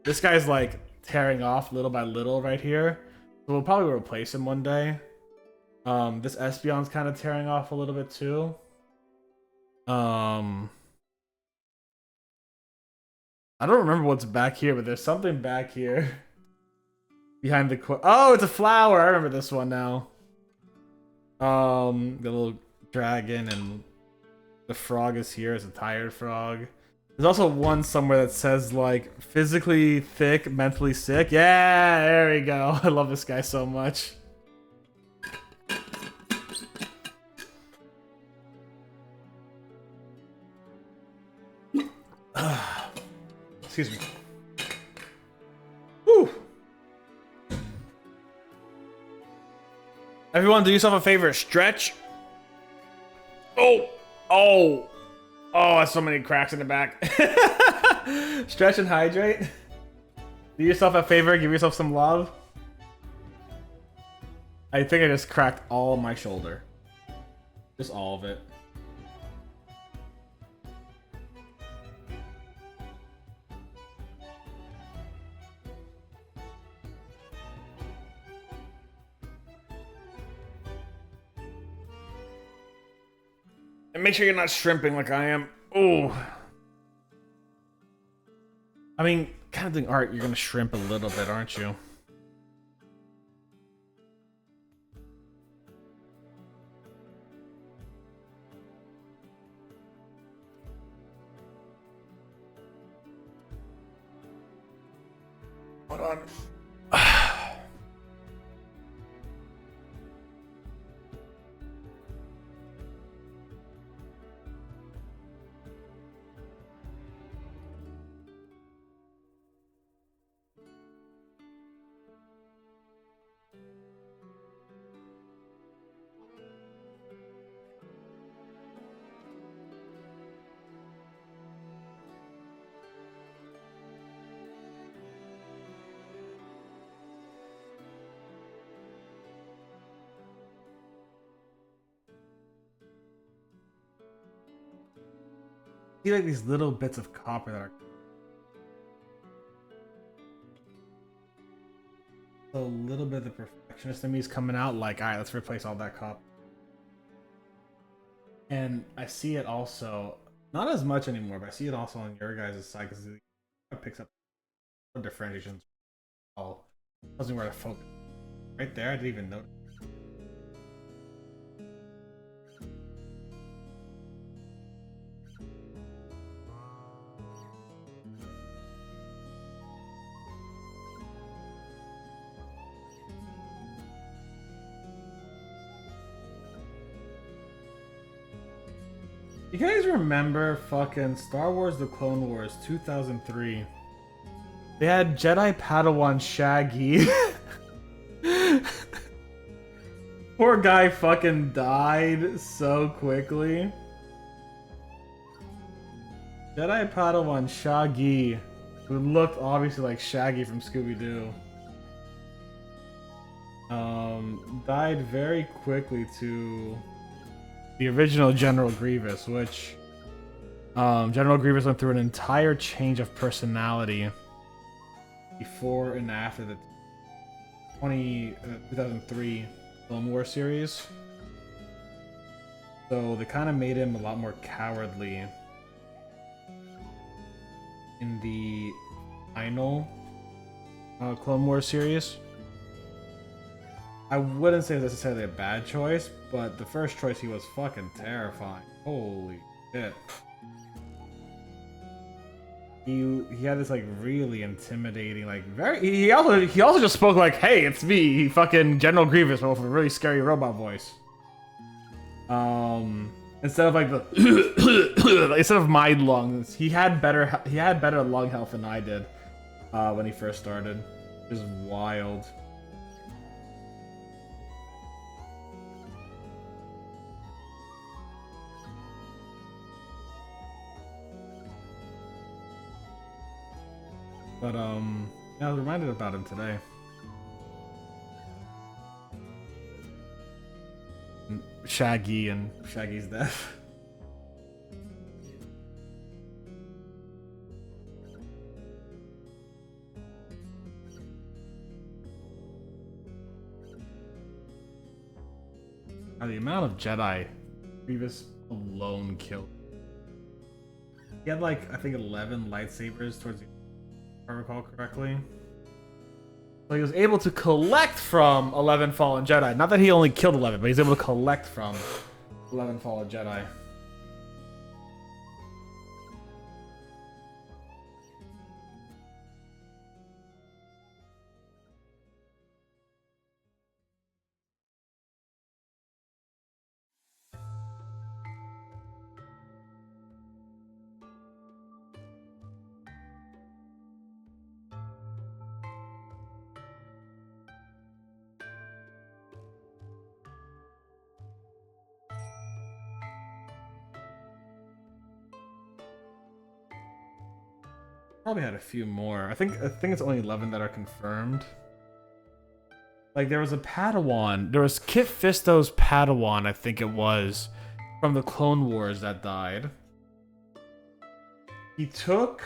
This guy's like tearing off little by little right here. So we'll probably replace him one day. This Espeon's kind of tearing off a little bit too. I don't remember what's back here, but there's something back here. Behind the oh, it's a flower! I remember this one now. The little dragon and the frog is here as a tired frog. There's also one somewhere that says like, physically thick, mentally sick. Yeah, there we go. I love this guy so much. Excuse me. Woo! Everyone, do yourself a favor. Stretch. Oh! Oh! Oh, so many cracks in the back. Stretch and hydrate. Do yourself a favor, give yourself some love. I think I just cracked all my shoulder. Just all of it. And make sure you're not shrimping like I am. Oh. I mean, kind of doing art, you're gonna shrimp a little bit, aren't you? Hold on. See like these little bits of copper that are a little bit of the perfectionist in me is coming out like, all right, let's replace all that copper. And I see it also, not as much anymore, but I see it also on your guys' side because it picks up differentiations. Oh, tells me where to focus. Right there, I didn't even notice. You guys remember fucking Star Wars The Clone Wars 2003? They had Jedi Padawan Shaggy. Poor guy fucking died so quickly. Jedi Padawan Shaggy, who looked obviously like Shaggy from Scooby-Doo. Died very quickly to the original General Grievous, which General Grievous went through an entire change of personality before and after the 2003 Clone War series. So they kind of made him a lot more cowardly in the final Clone War series. I wouldn't say it was necessarily a bad choice, but the first choice he was fucking terrifying. Holy shit. He had this like really intimidating, like very. He also just spoke like, "Hey, it's me, fucking General Grievous," with a really scary robot voice. Instead of like the instead of my lungs, he had better lung health than I did when he first started. It was wild. But yeah, I was reminded about him today. Shaggy and Shaggy's death. Now, the amount of Jedi Grievous alone killed. He had like, I think 11 lightsabers towards the end, if I recall correctly. So he was able to collect from 11 fallen Jedi. Not that he only killed 11, but he's able to collect from 11 fallen Jedi. Probably had a few more. I think it's only 11 that are confirmed. Like there was a Padawan. There was Kit Fisto's Padawan, I think it was, from the Clone Wars that died. He took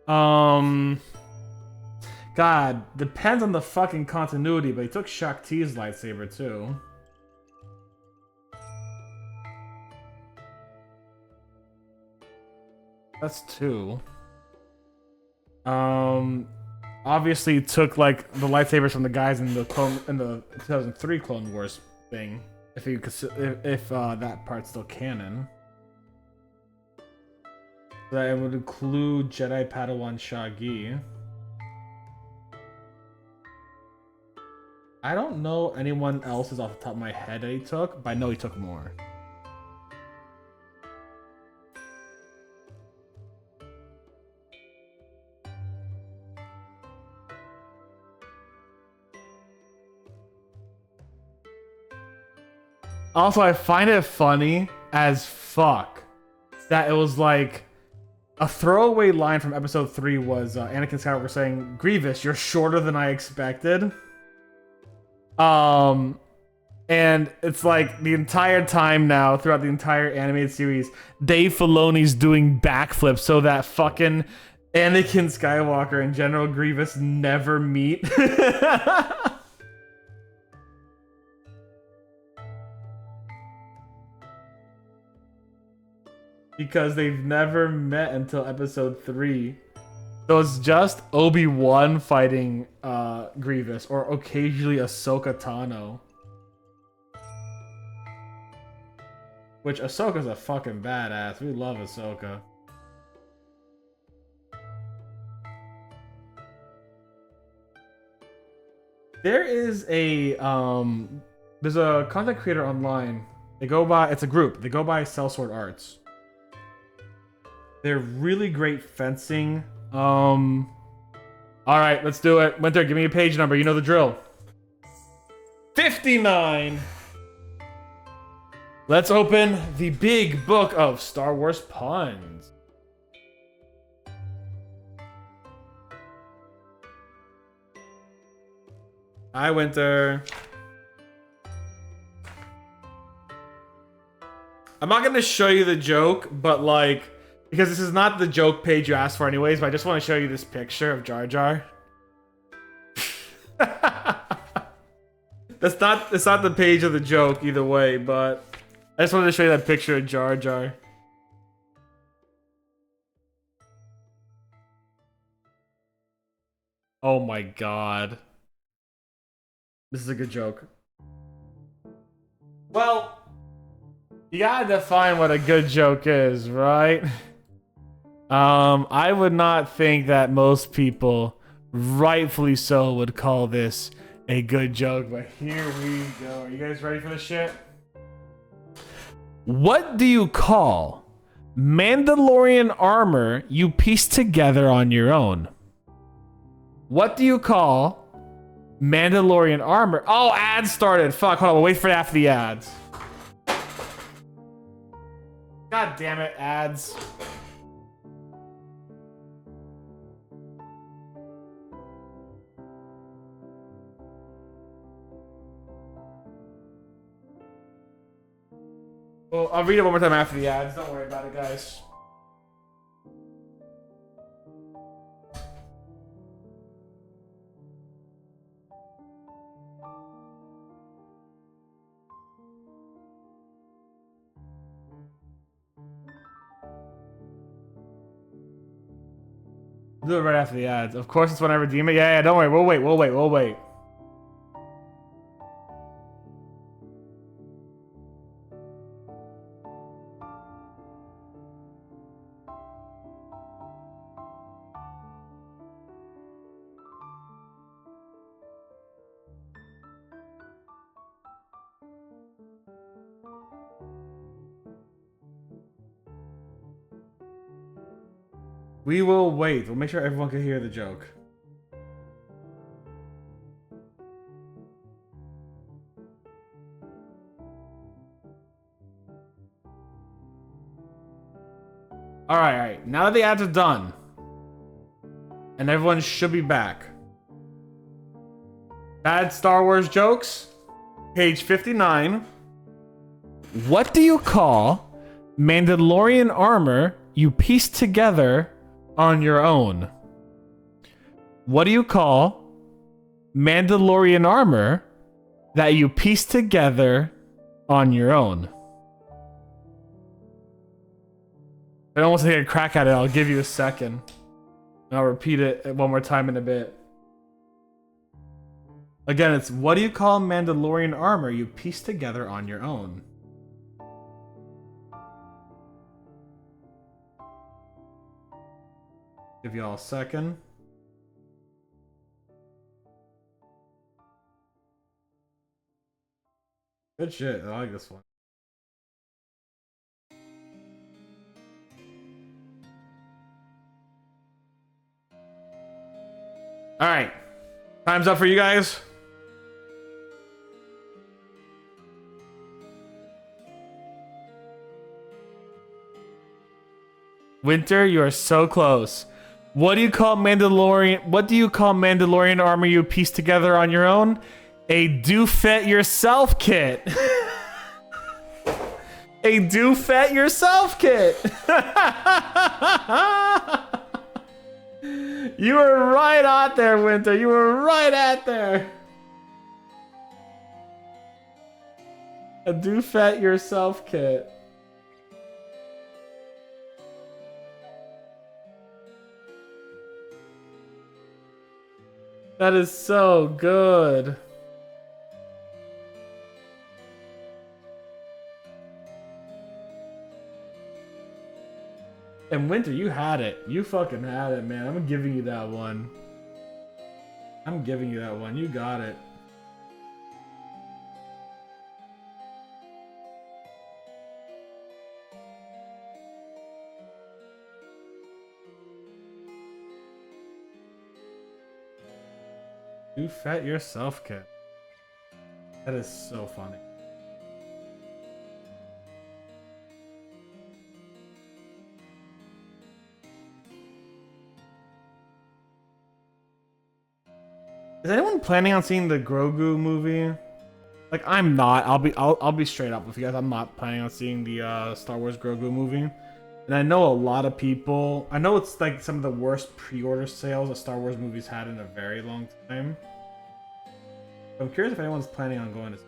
God, depends on the fucking continuity, but he took Shakti's lightsaber too. That's 2. Obviously he took like the lightsabers from the guys in the 2003 Clone Wars thing. If you if that part's still canon. That it would include Jedi Padawan Shagi. I don't know anyone else's off the top of my head that he took, but I know he took more. Also, I find it funny as fuck that it was like a throwaway line from episode 3 was Anakin Skywalker saying, "Grievous, you're shorter than I expected." And it's like the entire time now, throughout the entire animated series, Dave Filoni's doing backflips so that fucking Anakin Skywalker and General Grievous never meet. Because they've never met until episode 3. So it's just Obi-Wan fighting Grievous, or occasionally Ahsoka Tano. Which Ahsoka's a fucking badass. We love Ahsoka. There is a there's a content creator online. They go by, it's a group. They go by Sellsword Arts. They're really great fencing. All right, let's do it. Winter, give me a page number. You know the drill. 59. Let's open the big book of Star Wars puns. Hi, Winter. I'm not gonna show you the joke, but like, because this is not the joke page you asked for anyways, but I just want to show you this picture of Jar Jar. It's not the page of the joke either way, but I just wanted to show you that picture of Jar Jar. Oh my god. This is a good joke. Well, you gotta define what a good joke is, right? I would not think that most people, rightfully so, would call this a good joke, but here we go. Are you guys ready for this shit? What do you call Mandalorian armor you piece together on your own? What do you call Mandalorian armor? Oh, ads started. Fuck, hold on. We'll wait for after the ads. God damn it, ads. Well, I'll read it one more time after the ads. Don't worry about it, guys. Do it right after the ads. Of course, it's when I redeem it. Yeah, don't worry. We'll wait. We will wait. We'll make sure everyone can hear the joke. All right. Now that the ads are done, And everyone should be back. Bad Star Wars jokes. Page 59. What do you call Mandalorian armor you piece together on your own? What do you call Mandalorian armor that you piece together on your own? If I don't want to take a crack at it, I'll give you a second. I'll repeat it one more time in a bit. Again, it's what do you call Mandalorian armor you piece together on your own? Give y'all a second. Good shit. I like this one. All right. Time's up for you guys. Winter, you are so close. What do you call Mandalorian armor you piece together on your own? A do-fit-yourself kit. A do-fit-yourself kit. You were right out there, Winter. You were right at there. A do-fit-yourself kit. That is so good. And Winter, you had it. You fucking had it, man. I'm giving you that one. I'm giving you that one. You got it. You fat yourself, kid. That is so funny. Is anyone planning on seeing the Grogu movie? Like, I'm not. I'll be straight up with you guys. I'm not planning on seeing the Star Wars Grogu movie. And I know a lot of people. I know it's like some of the worst pre-order sales that Star Wars movies had in a very long time. I'm curious if anyone's planning on going to.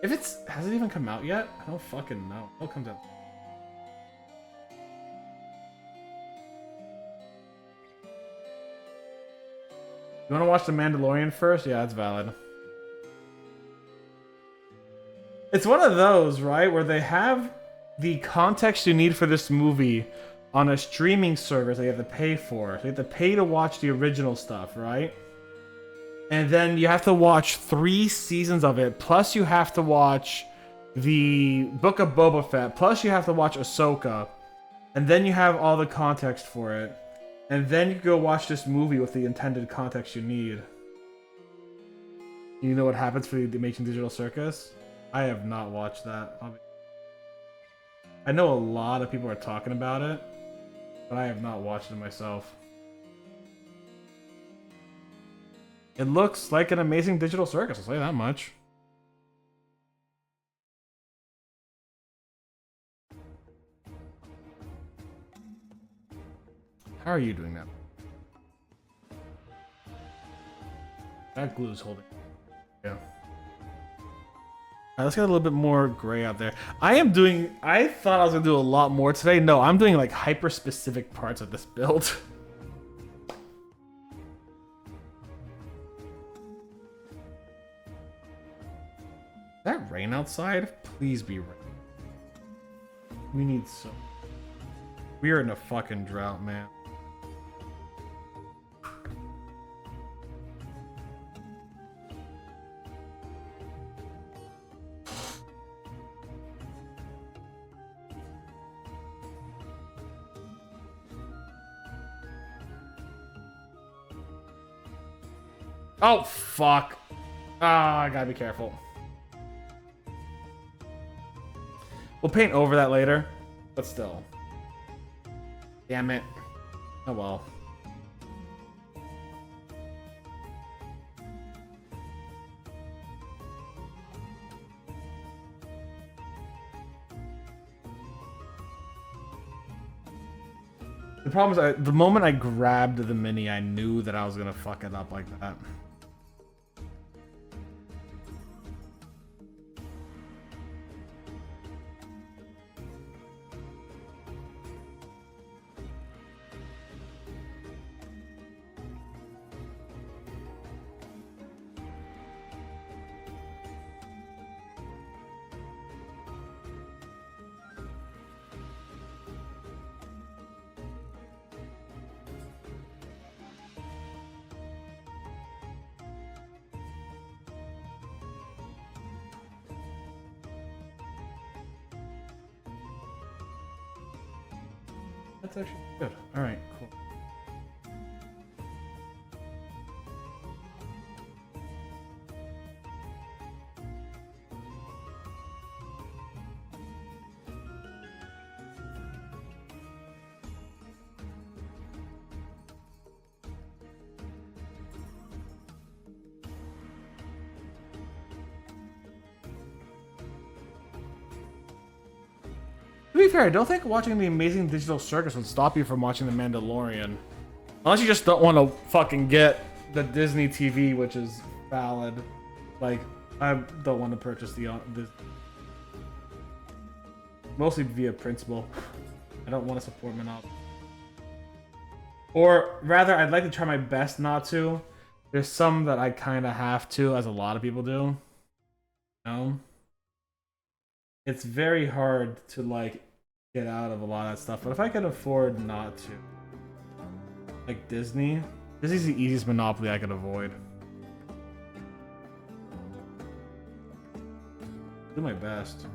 If it's has it even come out yet? I don't fucking know. It comes out. You want to watch The Mandalorian first? Yeah, that's valid. It's one of those, right, where they have the context you need for this movie on a streaming service that you have to pay for. So you have to pay to watch the original stuff, right? And then you have to watch 3 seasons of it, plus you have to watch the Book of Boba Fett, plus you have to watch Ahsoka, and then you have all the context for it. And then you go watch this movie with the intended context you need. You know what happens for the Amazing Digital Circus? I have not watched that. I know a lot of people are talking about it, but I have not watched it myself. It looks like an amazing digital circus, I'll say that much. How are you doing that? That glue's holding. Yeah. Alright, let's get a little bit more gray out there. I thought I was gonna do a lot more today. No, I'm doing like hyper specific parts of this build. Is that rain outside? Please be rain. We need some. We are in a fucking drought, man. Oh, fuck. Ah, I gotta be careful. We'll paint over that later, but still. Damn it. Oh well. The problem is, the moment I grabbed the mini, I knew that I was gonna fuck it up like that. That's actually good. All right, cool. To be fair, I don't think watching The Amazing Digital Circus would stop you from watching The Mandalorian. Unless you just don't want to fucking get the Disney TV, which is valid. Like, I don't want to purchase the mostly via principle. I don't want to support Monopoly. Or rather, I'd like to try my best not to. There's some that I kind of have to, as a lot of people do. You know? It's very hard to, like, get out of a lot of that stuff. But if I could afford not to. Like Disney. Disney's the easiest monopoly I could avoid. Do my best.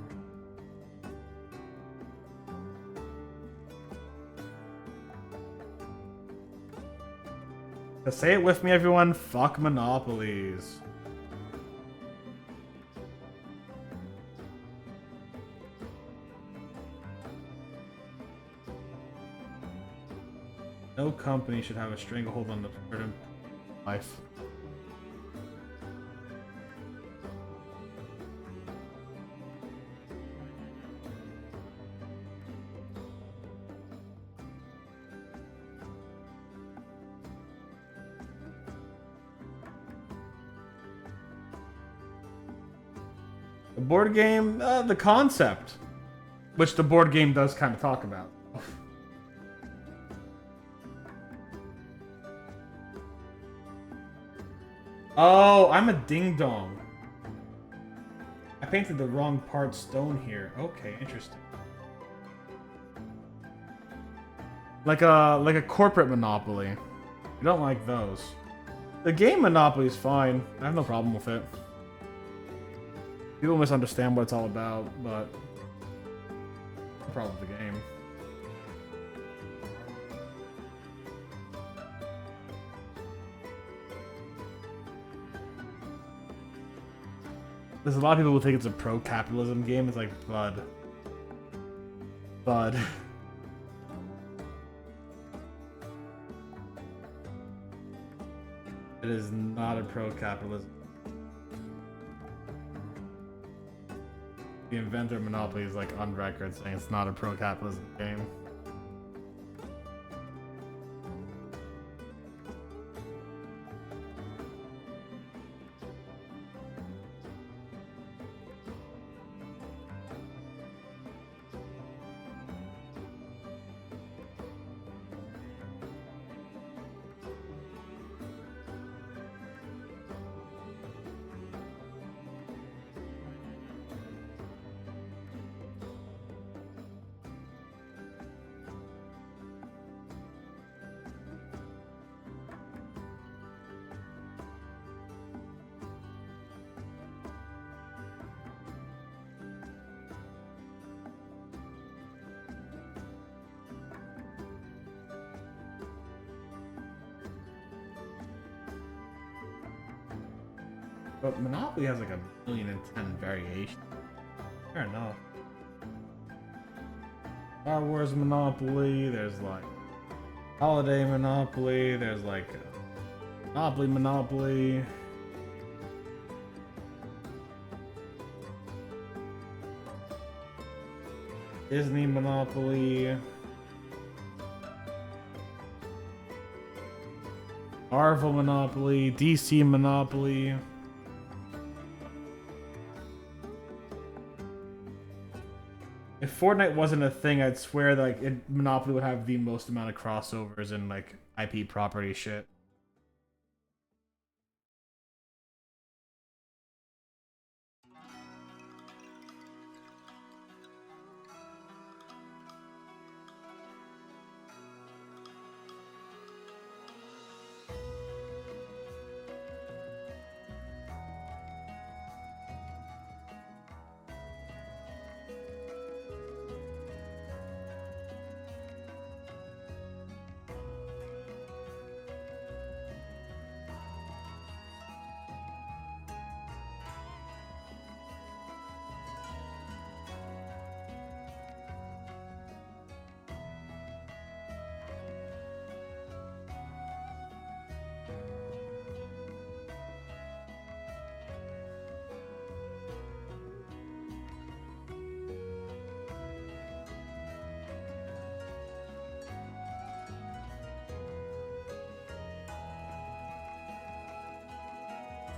Say it with me, everyone. Fuck monopolies. No company should have a stranglehold on the freedom of life. The board game, the concept, which the board game does kind of talk about. Oh, I'm a ding dong. I painted the wrong part stone here. Okay, interesting. Like a corporate monopoly. You don't like those. The game Monopoly is fine. I have no problem with it. People misunderstand what it's all about, but no problem with the game. There's a lot of people who think it's a pro-capitalism game. It's like, bud. Bud. It is not a pro-capitalism. The inventor of Monopoly is like on record saying it's not a pro-capitalism game. But Monopoly has like 1,010,000 variations. Fair enough. Star Wars Monopoly, there's like Holiday Monopoly, there's like Monopoly Monopoly. Disney Monopoly. Marvel Monopoly, DC Monopoly. If Fortnite wasn't a thing, I'd swear that like Monopoly would have the most amount of crossovers and like IP property shit.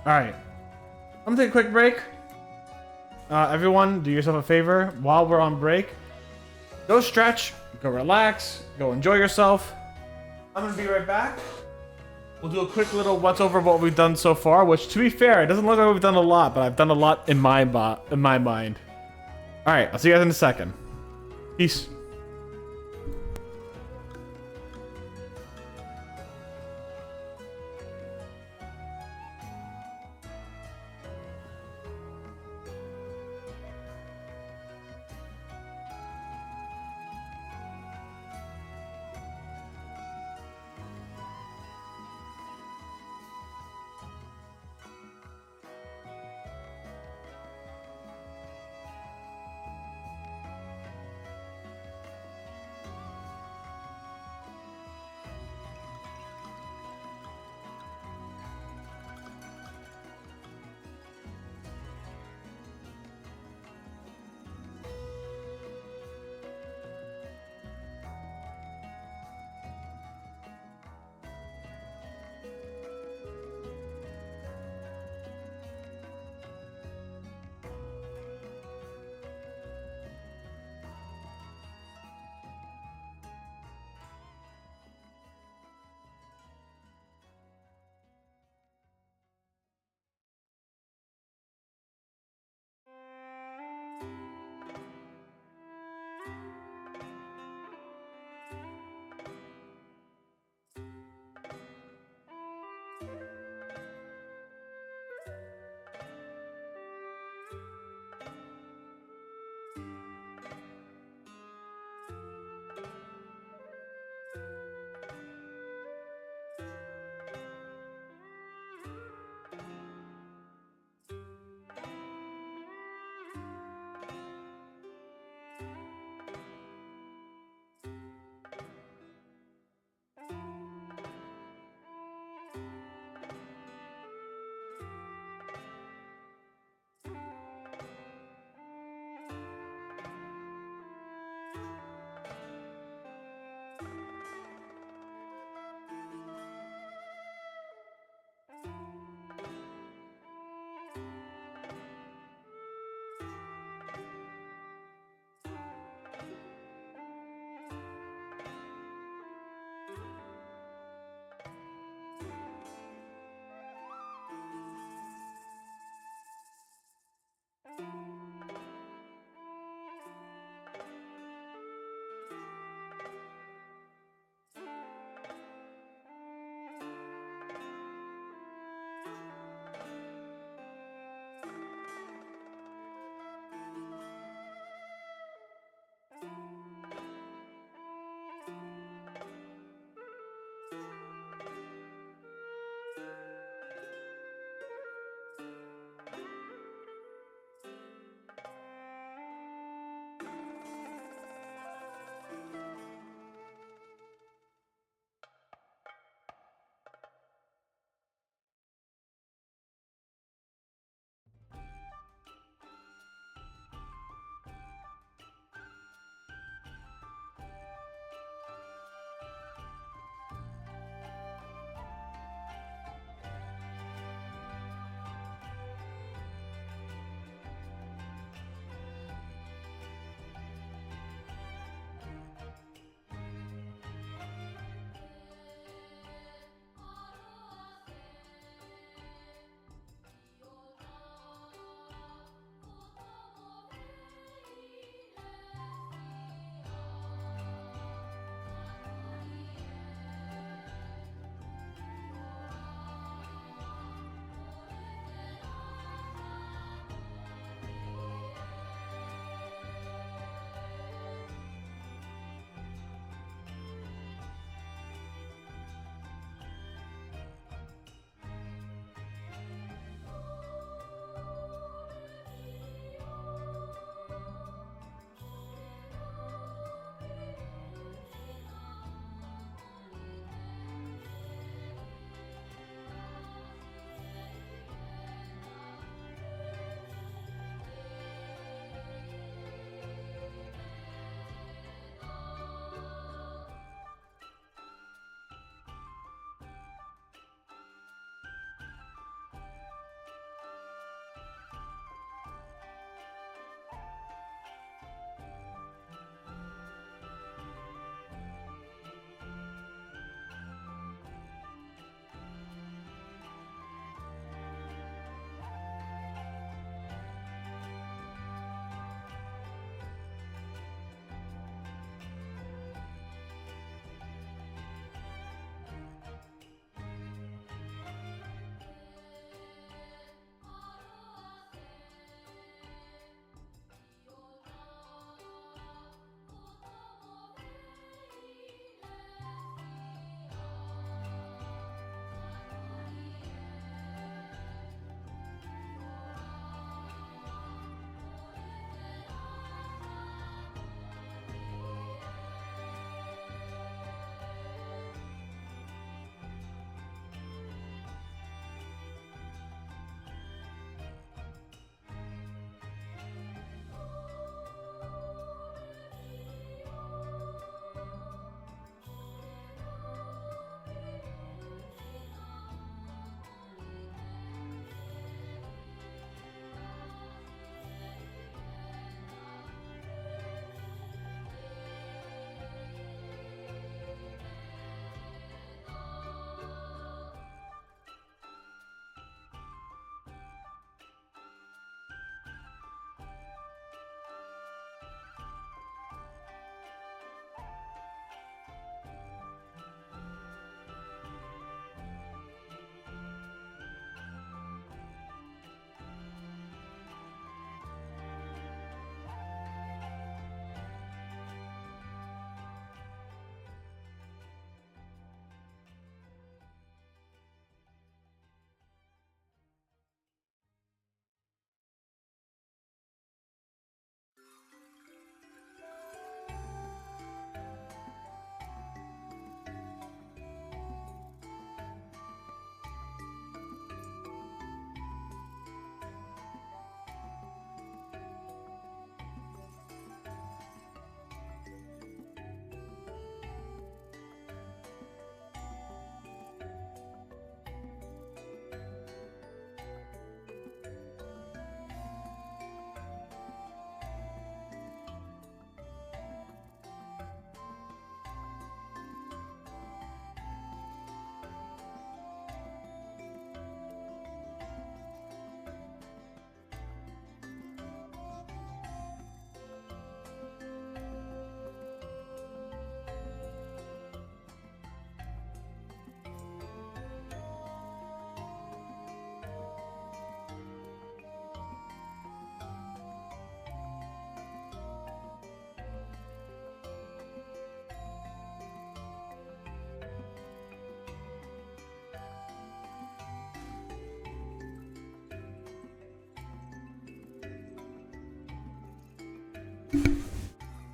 Alright. I'm gonna take a quick break. Everyone, do yourself a favor. While we're on break, go stretch, go relax, go enjoy yourself. I'm gonna be right back. We'll do a quick little once over of what we've done so far, which to be fair, it doesn't look like we've done a lot, but I've done a lot in my mind. Alright, I'll see you guys in a second. Peace.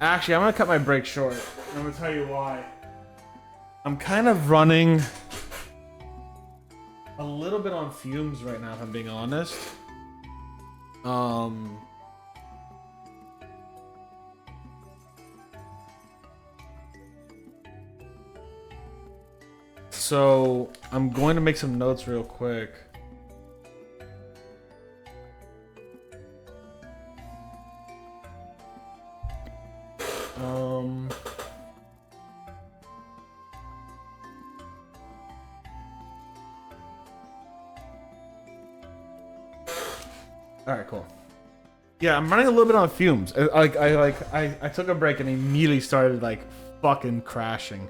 Actually, I'm gonna cut my break short. I'm gonna tell you why. I'm kind of running a little bit on fumes right now, if I'm being honest. So I'm going to make some notes real quick. All right, cool. Yeah, I'm running a little bit on fumes. I took a break and immediately started like fucking crashing.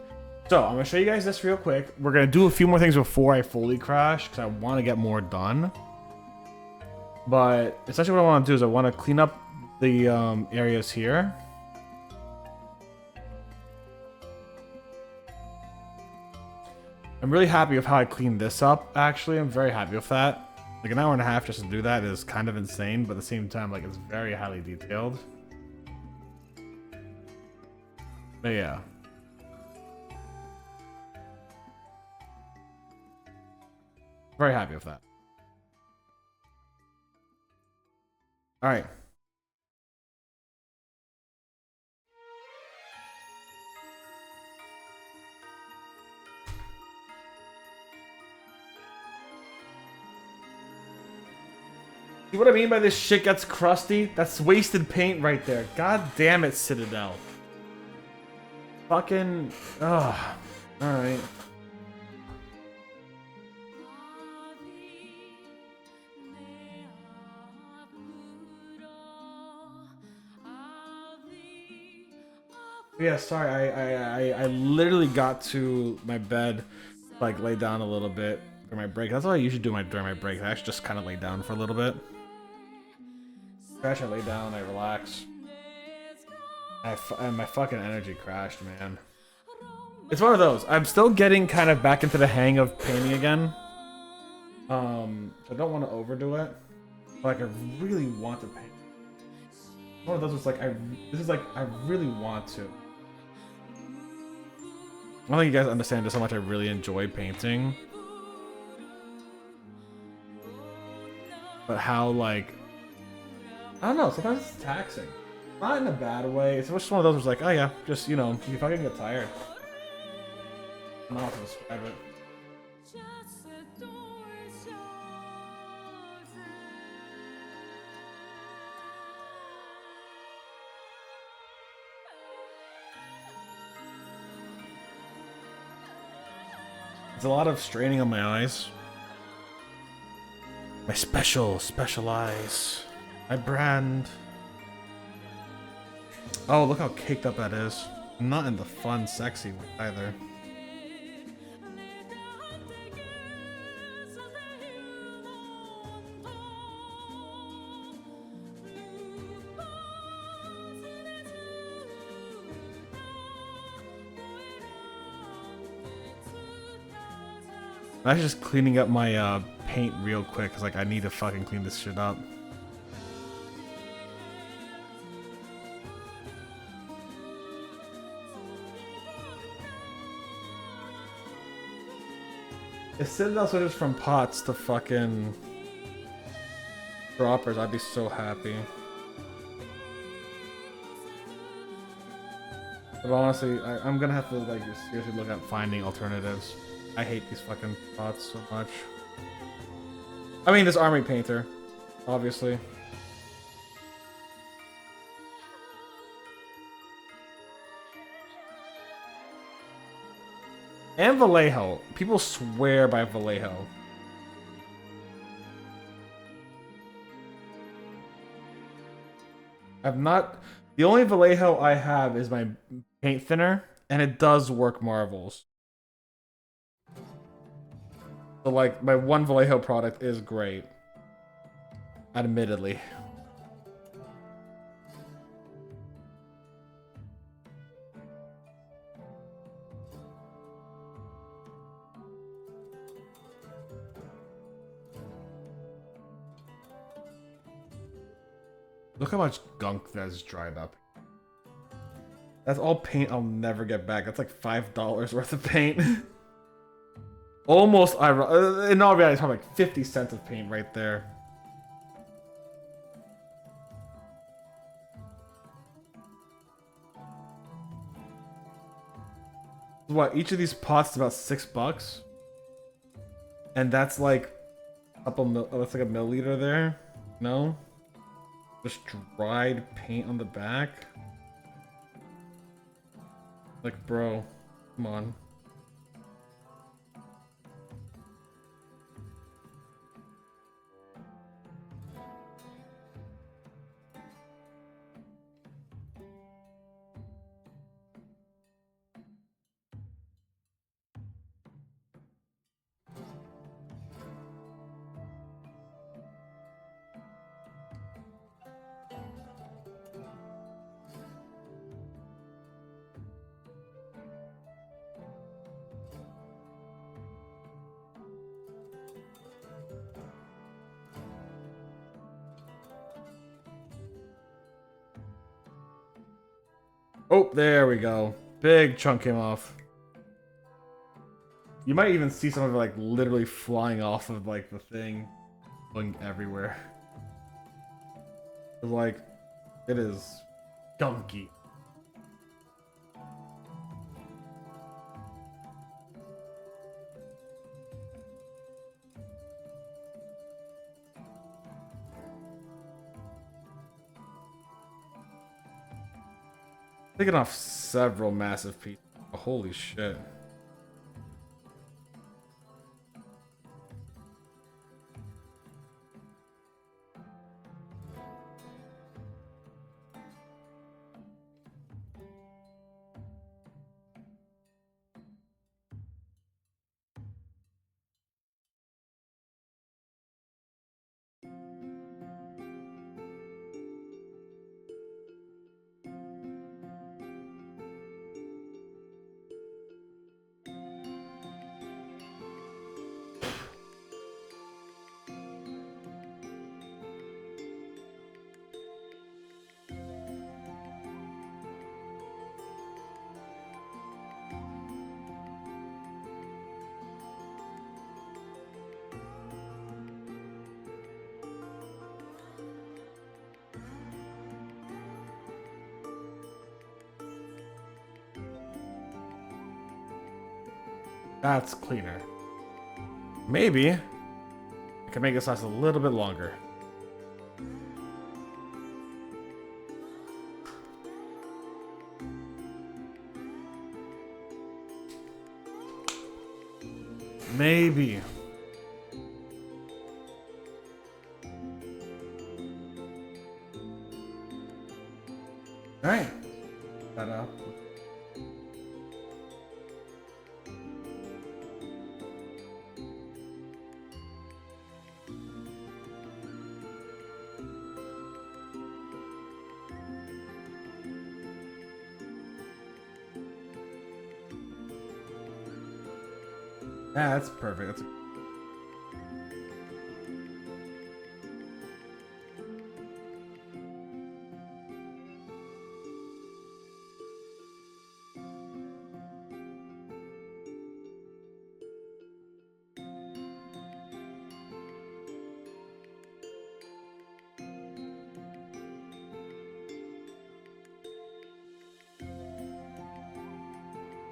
So I'm gonna show you guys this real quick. We're gonna do a few more things before I fully crash because I want to get more done. But essentially, what I want to do is I want to clean up the areas here. I'm really happy with how I cleaned this up. Actually, I'm very happy with that. Like an hour and a half just to do that is kind of insane, but at the same time, like it's very highly detailed. But yeah. Very happy with that. All right. See what I mean by this shit gets crusty? That's wasted paint right there. God damn it, Citadel. Fucking... Ugh. Alright. Yeah, sorry, I literally got to my bed, like, lay down a little bit for my break. That's what I usually do during my break. I actually just kind of lay down for a little bit. Crash, I lay down, I relax. And my fucking energy crashed, man. It's one of those. I'm still getting kind of back into the hang of painting again. So I don't want to overdo it. But, like, I really want to paint. One of those is like, this is like, I really want to. I don't think you guys understand just how much I really enjoy painting. But how, like... I don't know, sometimes it's taxing. Not in a bad way. It's just one of those where it's like, oh yeah, just, you know, you fucking get tired. I don't know how to describe it. It's a lot of straining on my eyes. My special eyes. My brand. Oh, look how caked up that is. I'm not in the fun, sexy way either. I'm actually just cleaning up my paint real quick because like I need to fucking clean this shit up. If Citadel switches from pots to fucking droppers, I'd be so happy. But honestly, I'm gonna have to like seriously look at finding alternatives. I hate these fucking pots so much. I mean, this army painter, obviously. And Vallejo. People swear by Vallejo. I've not... The only Vallejo I have is my paint thinner, and it does work marvels. So, like, my one Vallejo product is great. Admittedly. Look how much gunk that is dried up. That's all paint I'll never get back. That's like $5 worth of paint. Almost, in all reality, it's probably like 50 cents of paint right there. What, each of these pots is about $6? And that's like a couple that's like a milliliter there? No? Just dried paint on the back? Like, bro, come on. Oh, there we go. Big chunk came off. You might even see some of it like literally flying off of like the thing, going everywhere. Like, it is gunky. Taking off several massive pieces. Oh, holy shit. That's cleaner. Maybe I can make this last a little bit longer. Maybe. All right. Ta-da. Yeah, that's perfect. That's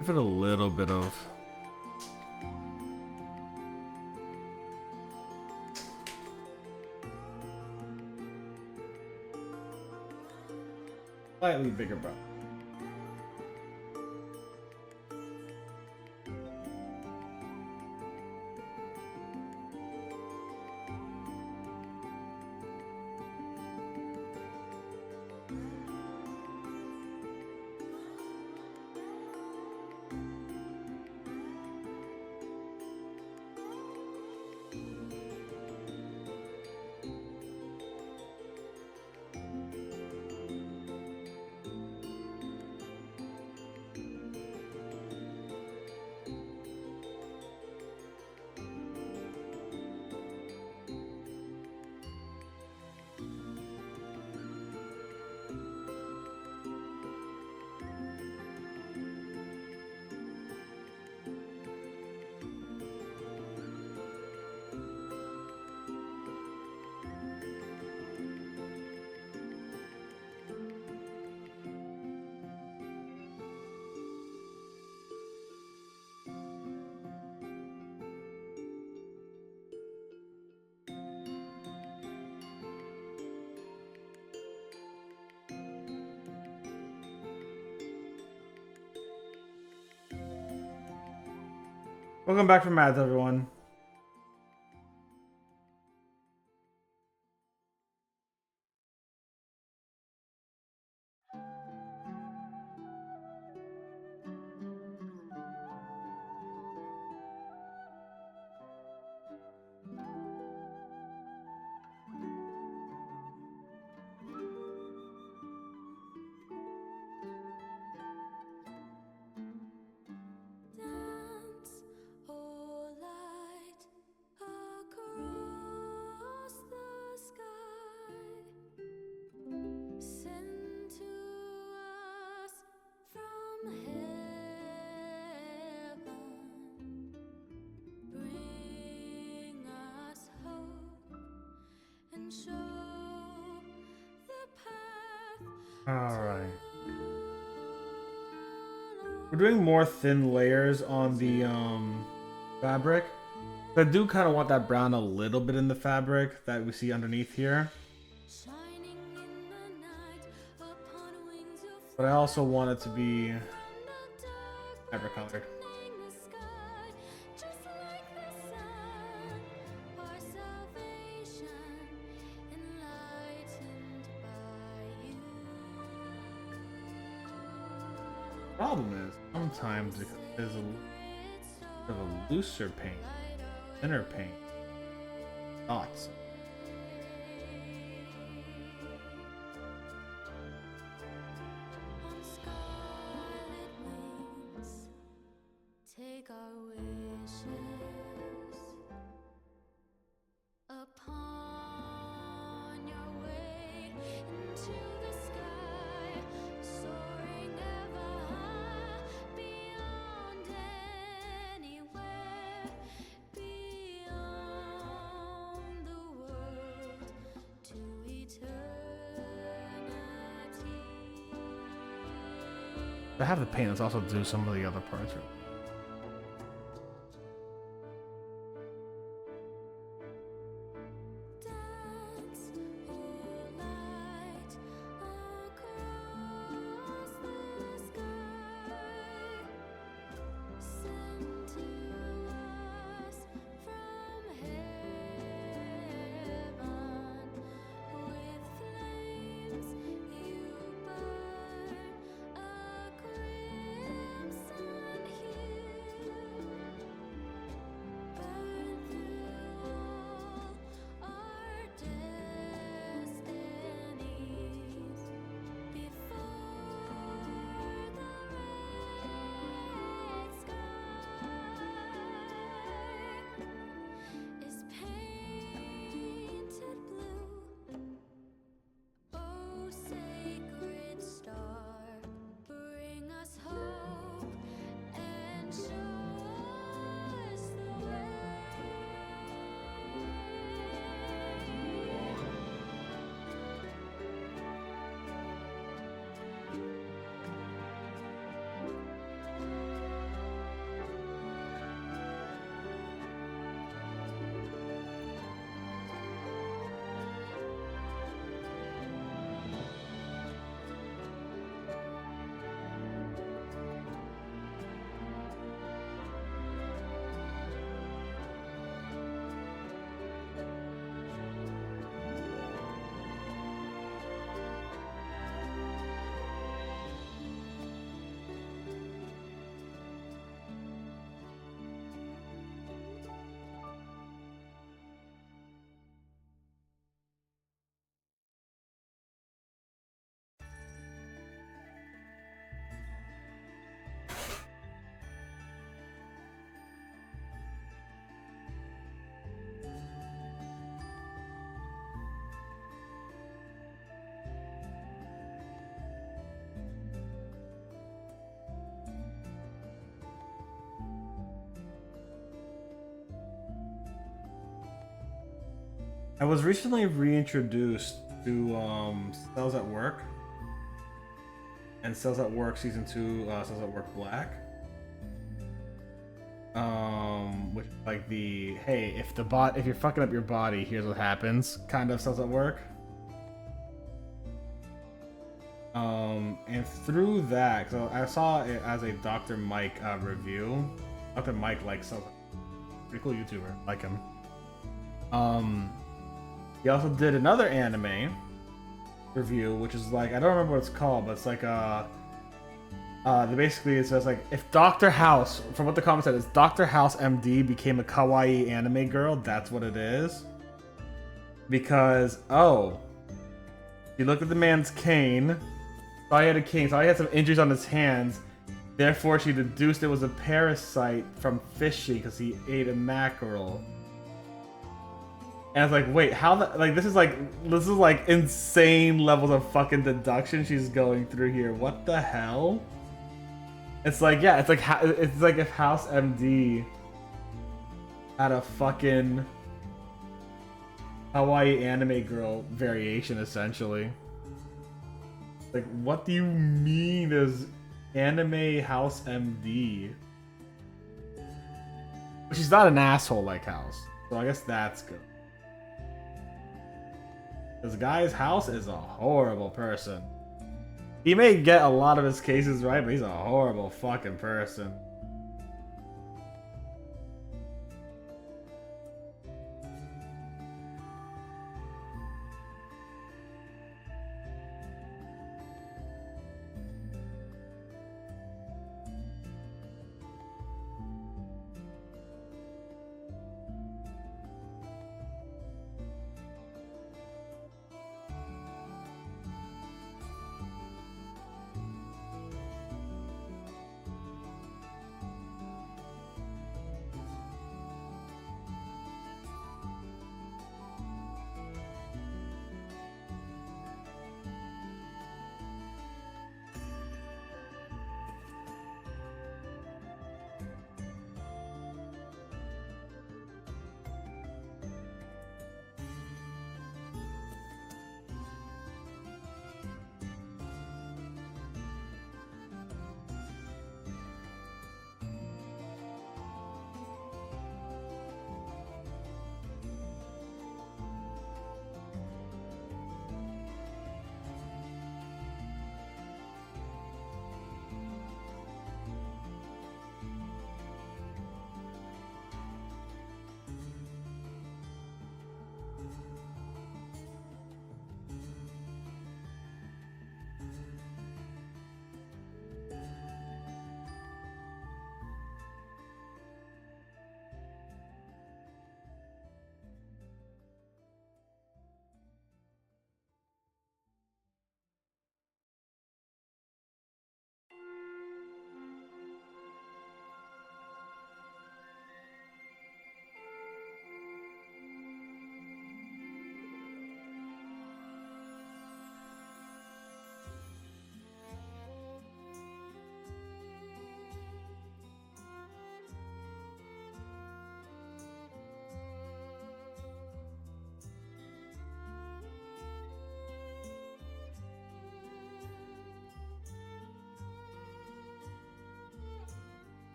give it a little bit of slightly bigger brush. Welcome back from ads, everyone. Alright. We're doing more thin layers on the fabric. I do kind of want that brown a little bit in the fabric that we see underneath here. But I also want it to be fabric colored. Problem is, sometimes there's a looser paint, thinner paint, dots. Take our wishes upon your way into the sky, soaring ever high, beyond anywhere, beyond the world to eternity. If I have the paint, let's also do some of the other parts. I was recently reintroduced to Cells at Work and Cells at Work Season 2, Cells at Work Black. Which like the hey, if you're fucking up your body, here's what happens kind of Cells at Work. And through that, so I saw it as a Dr. Mike review, Dr. Mike likes something. Pretty cool YouTuber. Like him. He also did another anime review, which is like, I don't remember what it's called, but it's like basically it says like, if Dr. House, from what the comment said, is Dr. House MD became a kawaii anime girl, that's what it is. Because, oh, you look at the man's cane, saw he had a cane, saw he had some injuries on his hands, therefore she deduced it was a parasite from fishing because he ate a mackerel. And I was like, wait, how the, like, this is like insane levels of fucking deduction she's going through here. What the hell? It's like, yeah, it's like if House MD had a fucking Hawaii anime girl variation, essentially. Like, what do you mean is anime House MD? But she's not an asshole like House, so I guess that's good. This guy's House is a horrible person. He may get a lot of his cases right, but he's a horrible fucking person.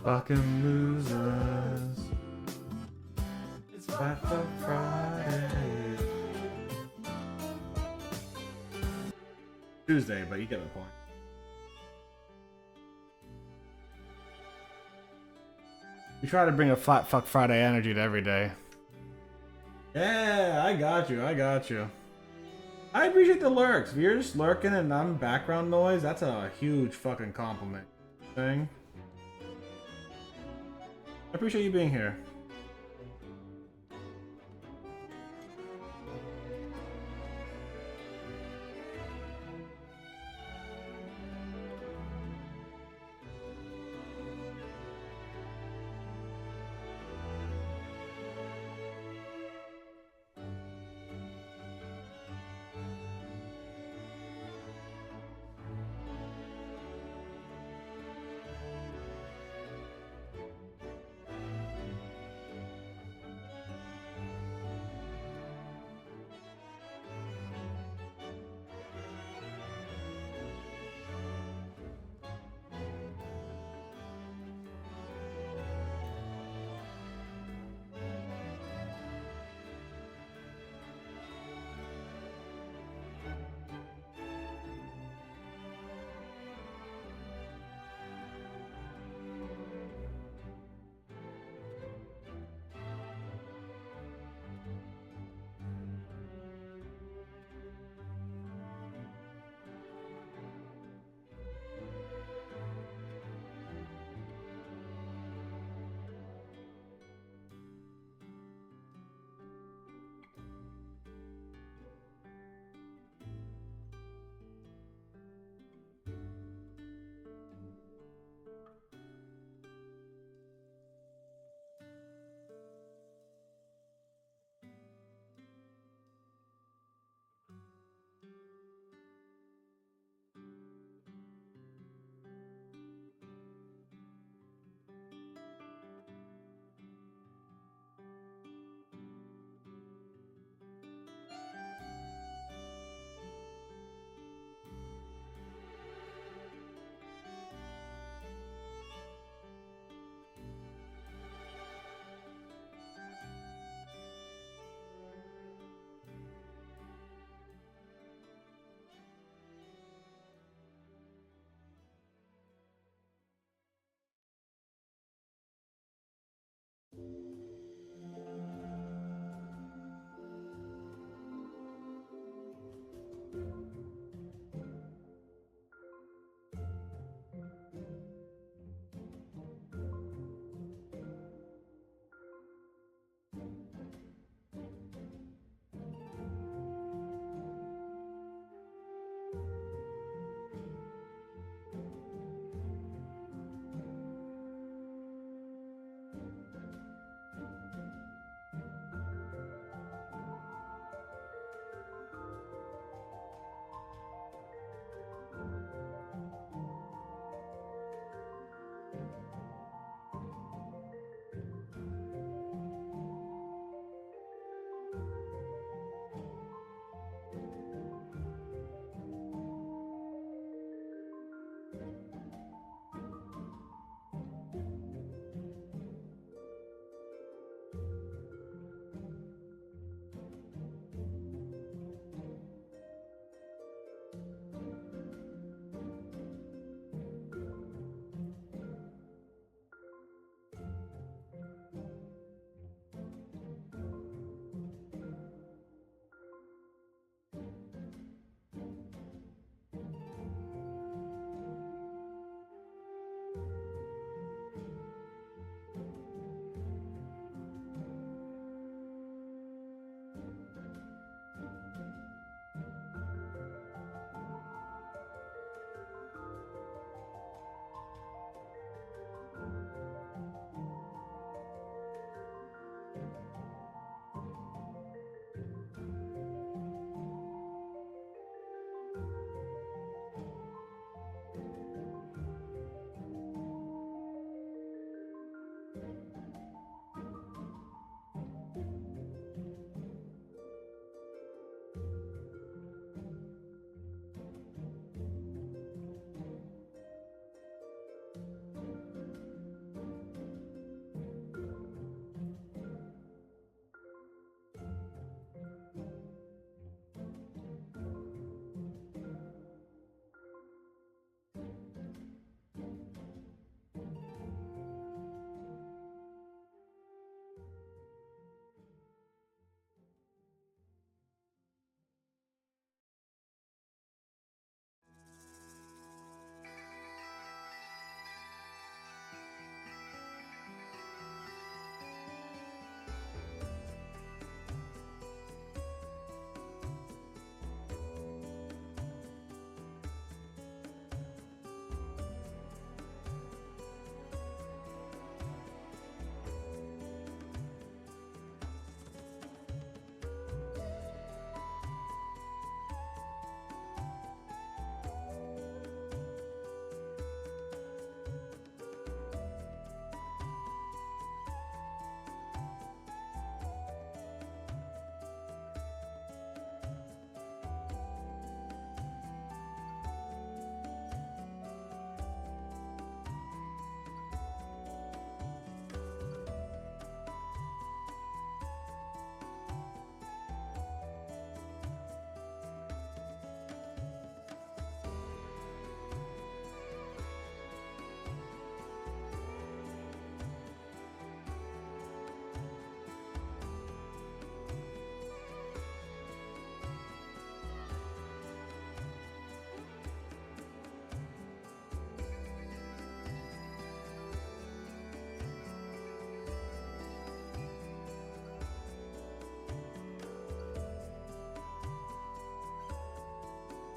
Fucking losers. It's Flat Fuck Friday. Tuesday, but you get the point. We try to bring a Flat Fuck Friday energy to every day. Yeah, I got you. I got you. I appreciate the lurks. If you're just lurking and I'm background noise, that's a huge fucking compliment. Thing. I appreciate you being here.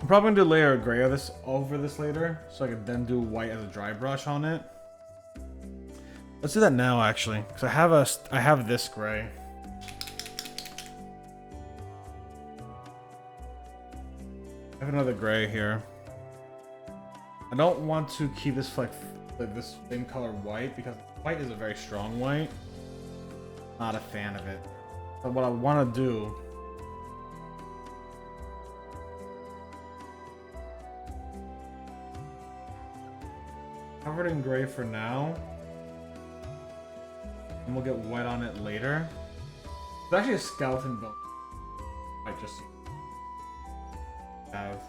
probably gonna do a layer of gray of this over this later, so I can then do white as a dry brush on it. Let's do that now, actually, because I have this gray. I have another gray here. I don't want to keep this like this same color white because white is a very strong white. Not a fan of it. But what I want to do. Covered in gray for now. And we'll get white on it later. It's actually a skeleton bone. I just have.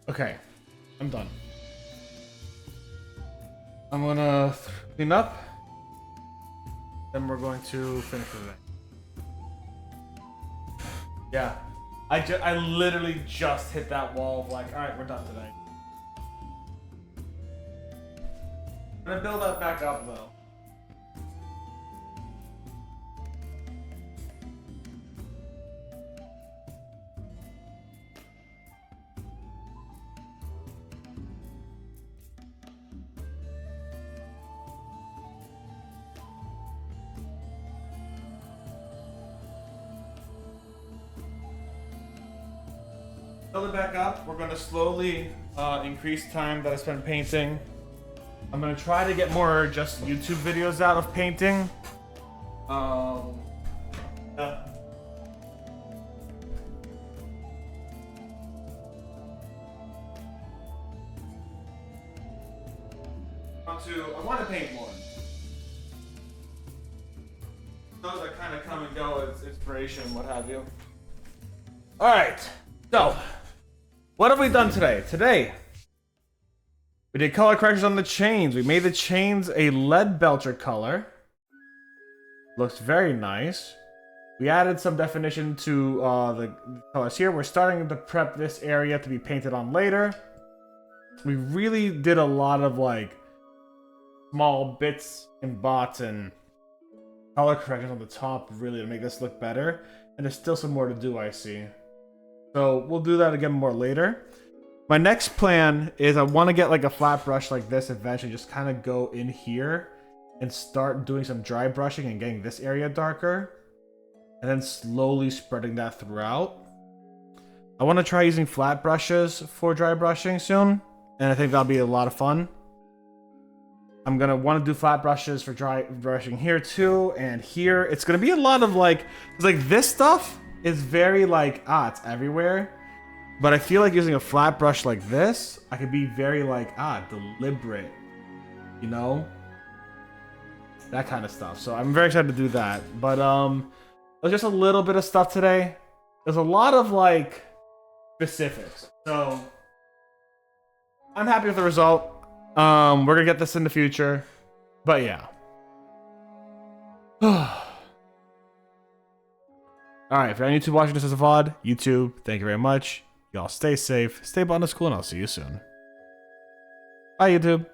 Okay, I'm done. I'm gonna clean up, then we're going to finish for the day. Yeah, I literally just hit that wall of like, all right, we're done today. I'm gonna build that back up though. Build it back up. We're going to slowly increase time that I spend painting. I'm going to try to get more just YouTube videos out of painting. Yeah. I want to paint more. Those that kind of come and go as inspiration, what have you. All right, so what have we done today? Today, we did color corrections on the chains. We made the chains a lead belcher color. Looks very nice. We added some definition to the colors here. We're starting to prep this area to be painted on later. We really did a lot of like small bits and bots and color corrections on the top really to make this look better. And there's still some more to do, I see. So we'll do that again more later. My next plan is I want to get like a flat brush like this eventually, just kind of go in here and start doing some dry brushing and getting this area darker. And then slowly spreading that throughout. I want to try using flat brushes for dry brushing soon. And I think that'll be a lot of fun. I'm going to want to do flat brushes for dry brushing here too. And here. It's going to be a lot of like... It's like this stuff is very like... it's everywhere. But I feel like using a flat brush like this, I could be very like... deliberate. You know? That kind of stuff. So I'm very excited to do that. But, it was just a little bit of stuff today. There's a lot of like specifics. So I'm happy with the result. We're gonna get this in the future. But yeah. Alright, if you're on YouTube watching this as a VOD, YouTube, thank you very much. Y'all stay safe, stay Botanist Cool, and I'll see you soon. Bye, YouTube.